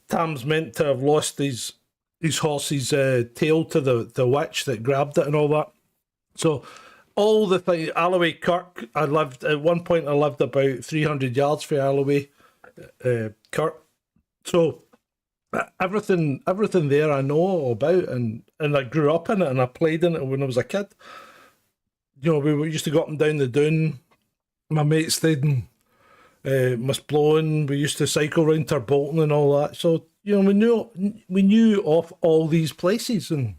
Tam's meant to have lost his horse's tail to the witch that grabbed it and all that. So all the thing, Alloway Kirk, at one point I lived about 300 yards from Alloway Kirk. So everything there I know all about, and I grew up in it, and I played in it when I was a kid. You know, we used to go up and down the Doon. My mates stayed in Musblowen. We used to cycle round to Bolton and all that. So you know, we knew of all these places, and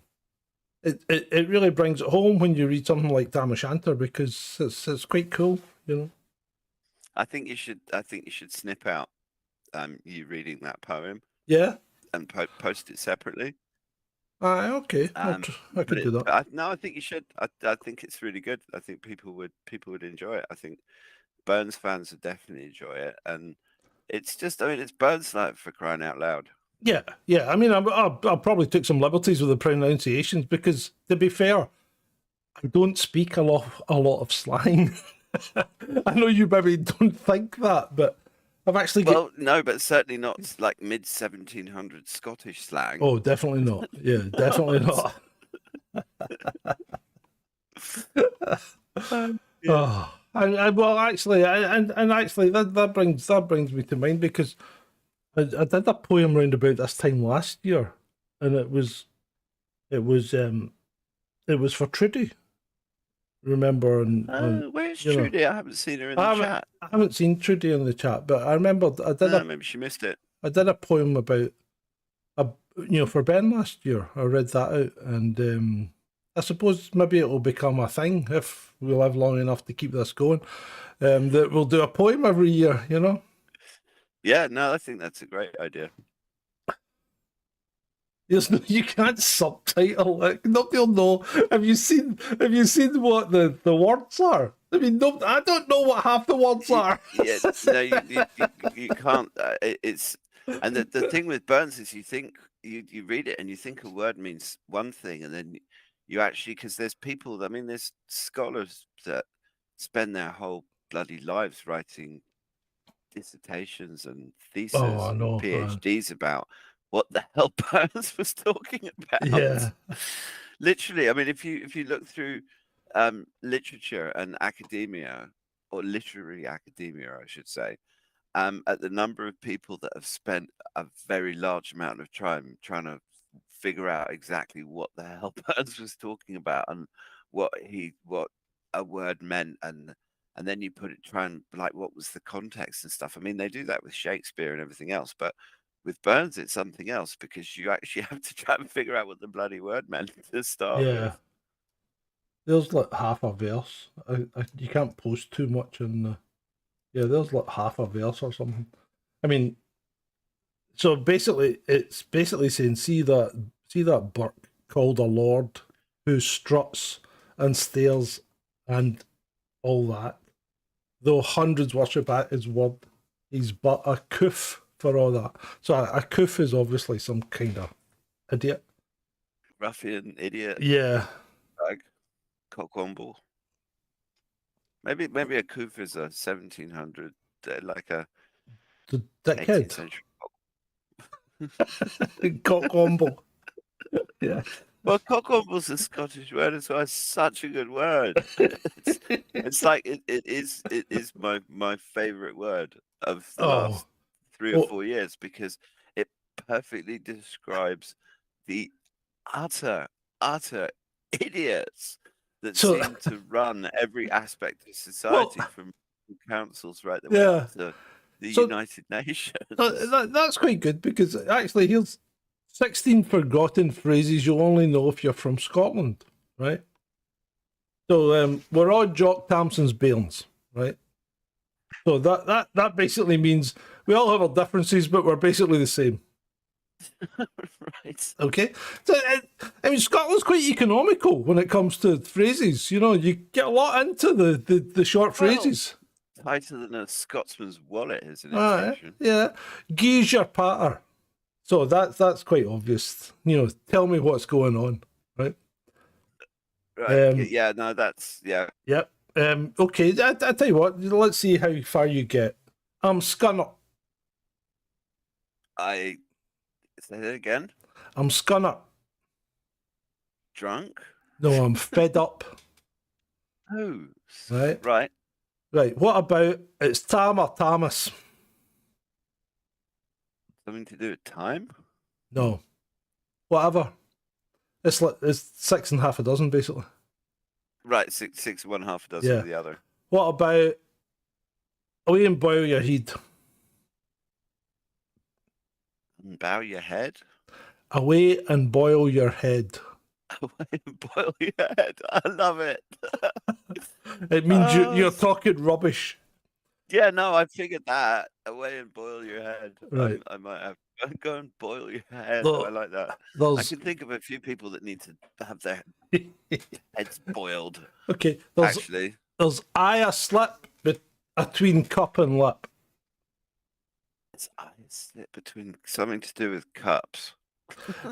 it really brings it home when you read something like Tam O'Shanter, because it's quite cool, you know. I think you should snip out you reading that poem Yeah. and post it separately. Okay. I could do that. No, I think you should. I think it's really good. I think people would enjoy it. I think Burns fans would definitely enjoy it, and it's just, I mean, it's Burns night, for crying out loud. Yeah. I mean, I probably took some liberties with the pronunciations because, to be fair, I don't speak a lot of slang. I know you maybe don't think that, but I've actually no, but certainly not like mid 1700s Scottish slang. Oh, definitely not. Yeah, definitely not. Oh, well, actually, actually, that brings me to mind, because I did a poem round about this time last year, and it was for Trudy. Remember? And where's Trudy? I haven't seen her in the chat. I haven't seen Trudy in the chat, but I remember maybe she missed it. I did a poem about for Ben last year. I read that out, and I suppose maybe it will become a thing if we live long enough to keep this going. That we'll do a poem every year, you know. Yeah, no, I think that's a great idea. You can't subtitle it. Nobody will know. Have you seen what the words are? I mean, I don't know what half the words are. Yeah, no, you can't. It's, and the thing with Burns is, you think you read it and you think a word means one thing, and then you actually, because there's people. I mean, there's scholars that spend their whole bloody lives writing dissertations and theses and PhDs about what the hell Burns was talking about. Yeah. Literally, I mean, if you look through literature and academia, or literary academia, I should say, at the number of people that have spent a very large amount of time trying to figure out exactly what the hell Burns was talking about, and what a word meant, and then you try and like, what was the context and stuff. I mean, they do that with Shakespeare and everything else, but with Burns, it's something else, because you actually have to try and figure out what the bloody word meant to start with. There's like half a verse. You can't post too much in the... Yeah, there's like half a verse or something. I mean, so basically, it's basically saying, see that Burke called a lord who struts and stares and all that. Though hundreds worship at his word, he's but a coof for all that. So a coof is obviously some kind of idiot. Ruffian, idiot. Yeah. Like cockwomble. Maybe a coof is a 1700, like a the dickhead. 18th century Cockwomble. Yeah. Well, cockwomble's a Scottish word as well. It's such a good word. It's like it is my favorite word of the last 3 or 4 years, because it perfectly describes the utter idiots that seem to run every aspect of society, from councils right the way up to the United Nations. That's quite good, because actually here's 16 forgotten phrases you'll only know if you're from Scotland, right? So we're all Jock Tamson's bairns, right? So that basically means we all have our differences, but we're basically the same. Right. Okay. So I mean, Scotland's quite economical when it comes to phrases. You know, you get a lot into the short phrases. Tighter than a Scotsman's wallet, isn't it? Yeah. Gee's your patter. So that's quite obvious. You know, tell me what's going on, right? Right. Yeah. No, that's Yep. Okay. I tell you what. Let's see how far you get. I'm scunner. Say that again. I'm scunner. Drunk? No, I'm fed up. Oh. Right. Right. What about it's Tam or Thomas? Something to do with time? No. Whatever. It's 6 and half a dozen, basically. Right, six one half a dozen Yeah. of the other. What about away and boil your head? And bow your head? Away and boil your head. Away and boil your head. I love it. It means Oh, you're talking rubbish. Yeah, no, I figured that. Away and boil your head. Right. I might have go and boil your head. Look, I like that. I There's can think of a few people that need to have their heads boiled. okay. Actually, There's eye a slip between cup and lip. it's slip between something to do with cups.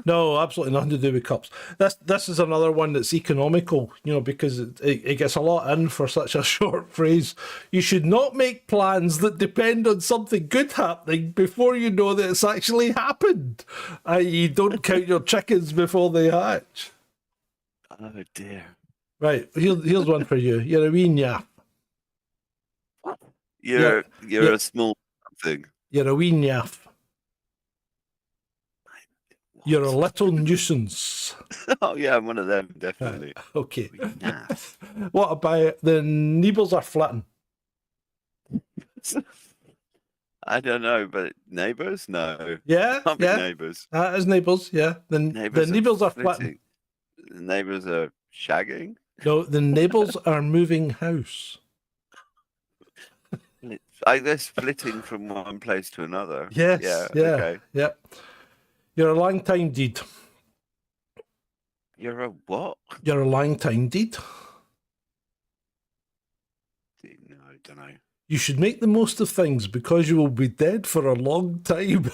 No, absolutely nothing to do with cups. This is another one that's economical, because it gets a lot in for such a short phrase. You should not make plans that depend on something good happening before you know that it's actually happened. I.e., don't count your chickens before they hatch. Oh dear. Right, here's one for you. You're a wee naff. You're Yeah. a small thing. You're a wee naff. You're a little nuisance. Oh yeah, I'm one of them, definitely. Okay. Naff. What about the neighbours are flitting? I don't know, but neighbours? No. Yeah, Can't be yeah. neighbours. That is neighbours, yeah. The neighbours are flitting. flitting. The neighbours are shagging. No, the neighbours are moving house. I guess flitting from one place to another. Yes, yeah, Okay. yeah. You're a long time deed. You're a what? You're a long time deed. No, I don't know. You should make the most of things because you will be dead for a long time.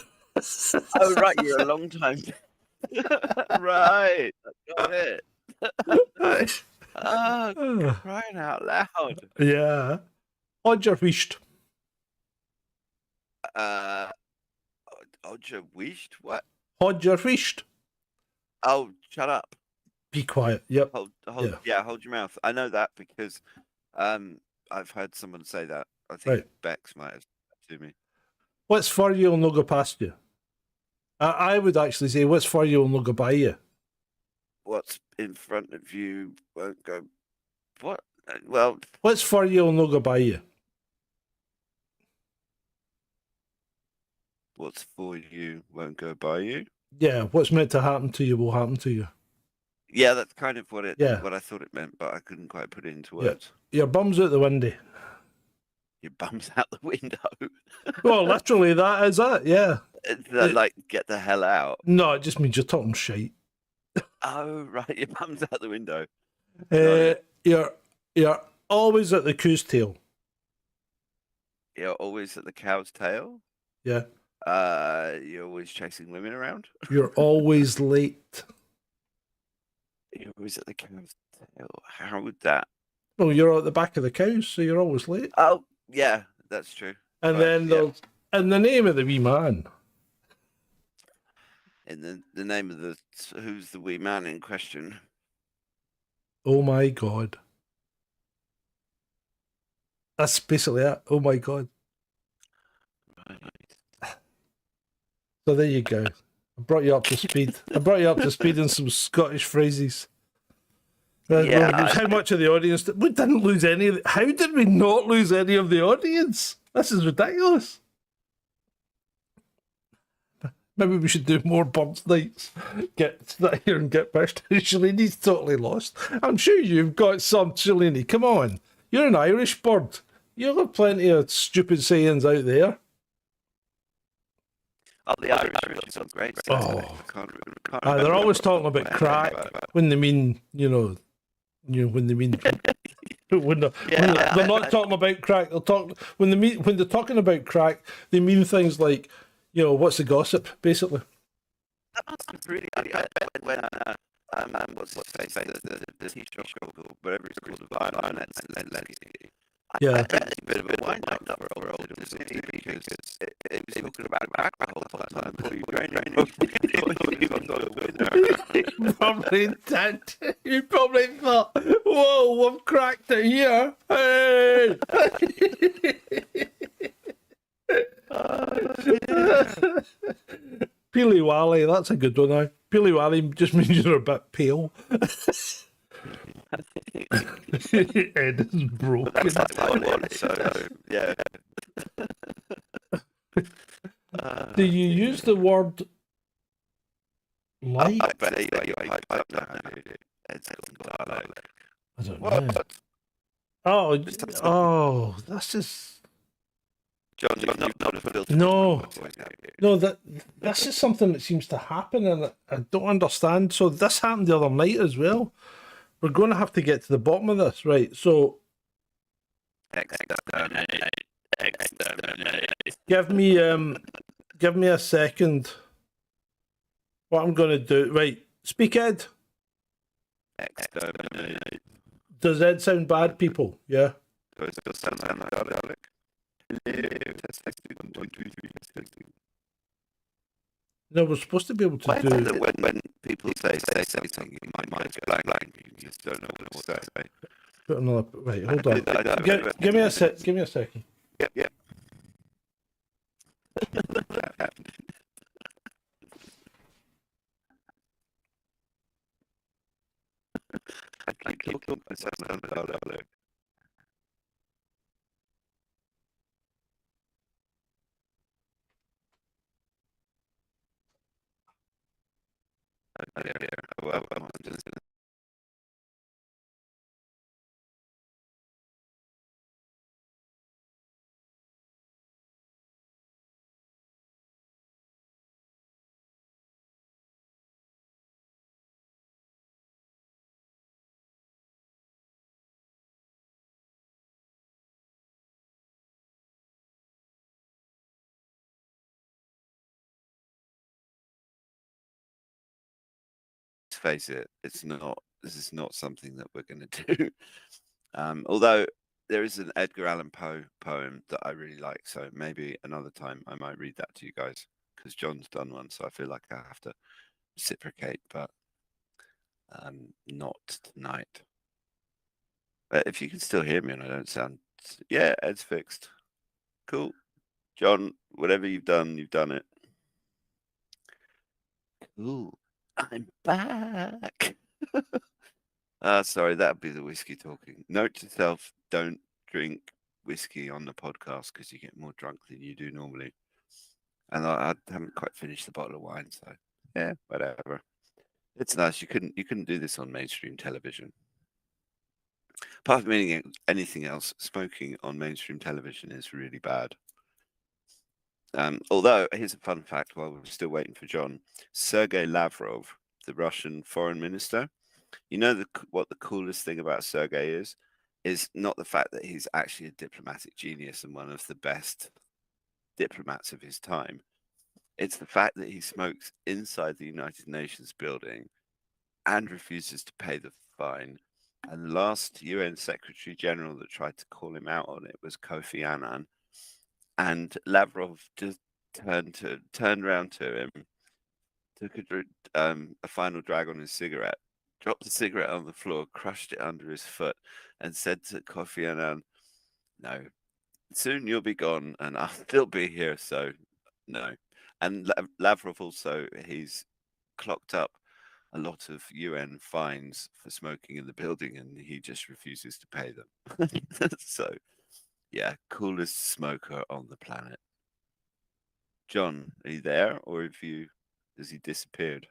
Oh right, you're a long time. Right, I got it. Oh, crying out loud. Yeah. Odds your wished. Odja wished? What? Odds your wished. Oh, shut up. Be quiet. Yep. Hold your mouth. I know that because I've heard someone say that. I think Right. Bex might have said to me. What's for you will no go past you. I would actually say what's for you will no go by you. What's in front of you won't go. What? Well, What's for you will no go by you. what's for you won't go by you. Yeah, what's meant to happen to you will happen to you. Yeah, that's kind of what Yeah. I thought it meant, but I couldn't quite put it into Yeah. words. Your bum's out the window. Your bum's out the window. Well, literally, that is it, yeah. Like, get the hell out. No, it just means you're talking shite. Oh, right, your bum's out the window. You're always at the coos tail. You're always at the cow's tail. Yeah. You're always chasing women around. You're always late. You're always at the cow's tail. How would that? Well, you're at the back of the cows, so you're always late. Oh, yeah, that's true. And Right, then yeah. there's in the name of the wee man. In the name of who's the wee man in question? Oh my God. That's basically it. Oh my God. Right. So there you go. I brought you up to speed. I brought you up to speed in some Scottish phrases. Yeah, How much of the audience we didn't lose any? How did we not lose any of the audience? This is ridiculous. Maybe we should do more birds nights. Sit here and get pissed. Shalini's totally lost. I'm sure you've got some, Shalini. Come on. You're an Irish bird. You'll have plenty of stupid sayings out there. Oh, the Irish sounds great. Oh. Can't They're always talking about crack when they mean, when they mean when they're not talking about crack. They'll talk when they're talking about crack. They mean things like, what's the gossip, basically. That sounds really. When what's his face? The teacher of school, whatever it's called, the violin. Yeah. I bet it's a bit of a wind up for old Disney because it was talking about crack the whole time. Probably did. You probably thought, "Whoa, I've cracked it here!" Hey. Peely Wally, that's a good one now. Peely Wally just means you're a bit pale. Head is broken. That's one, so yeah. Do you use the word like? I bet you hyped up now, dude. It's dialogue. I don't know. What? Oh, that's just John, you've not filtered no. voice, have you? No, that's just something that seems to happen, and I don't understand. So this happened the other night as well. We're going to have to get to the bottom of this, right? So Exterminate. give me a second. What I'm going to do, right? Speak, Ed. Exterminate. Does Ed sound bad, people? Yeah. Does it sound like dialogue? Testing 1, 2, 3, testing. No, we're supposed to be able to do. When people say something, you might go blank. You just don't know what to say. Put another. Right, hold on. Give me a sec. Give me a second. Yep. I keep talking myself down without dialogue. Well, I'm just gonna... Face it, it's not. This is not something that we're going to do. Although there is an Edgar Allan Poe poem that I really like, so maybe another time I might read that to you guys, because John's done one, so I feel like I have to reciprocate, but not tonight. If you can still hear me and I don't sound... Yeah, Ed's fixed. Cool. John, whatever you've done it. Cool. I'm back. Sorry, that'd be the whiskey talking. Note to self, don't drink whiskey on the podcast because you get more drunk than you do normally. And I haven't quite finished the bottle of wine, so yeah, whatever. It's nice. You couldn't do this on mainstream television. Apart from anything else, smoking on mainstream television is really bad. Although, here's a fun fact while we're still waiting for John. Sergei Lavrov, the Russian foreign minister, you know what the coolest thing about Sergei is not the fact that he's actually a diplomatic genius and one of the best diplomats of his time. It's the fact that he smokes inside the United Nations building and refuses to pay the fine. And the last UN Secretary General that tried to call him out on it was Kofi Annan. And Lavrov just turned around to him, took a final drag on his cigarette, dropped the cigarette on the floor, crushed it under his foot, and said to Kofi Annan, "No, soon you'll be gone, and I'll still be here, so no." And Lavrov also, he's clocked up a lot of UN fines for smoking in the building, and he just refuses to pay them. So, yeah, coolest smoker on the planet. John, are you there, or has he disappeared?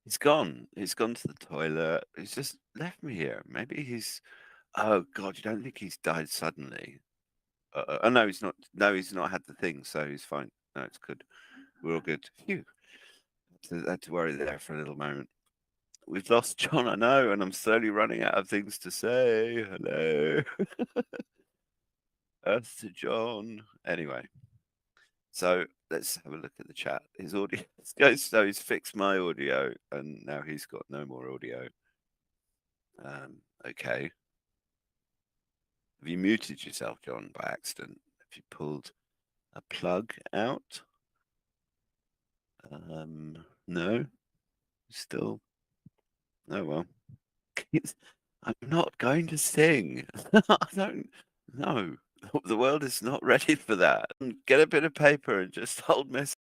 He's gone. He's gone to the toilet. He's just left me here. Maybe he's... Oh, God, you don't think he's died suddenly? Oh, no, he's not. No, he's not had the thing, so he's fine. No, it's good. We're all good. Phew. I had to worry there for a little moment. We've lost John, I know, and I'm slowly running out of things to say. Hello. Earth to John. Anyway. So let's have a look at the chat. His audio goes, so he's fixed my audio and now he's got no more audio. Okay. Have you muted yourself, John, by accident? Have you pulled a plug out? No. Still. Oh well. I'm not going to sing. I don't know. The world is not ready for that. Get a bit of paper and just hold messages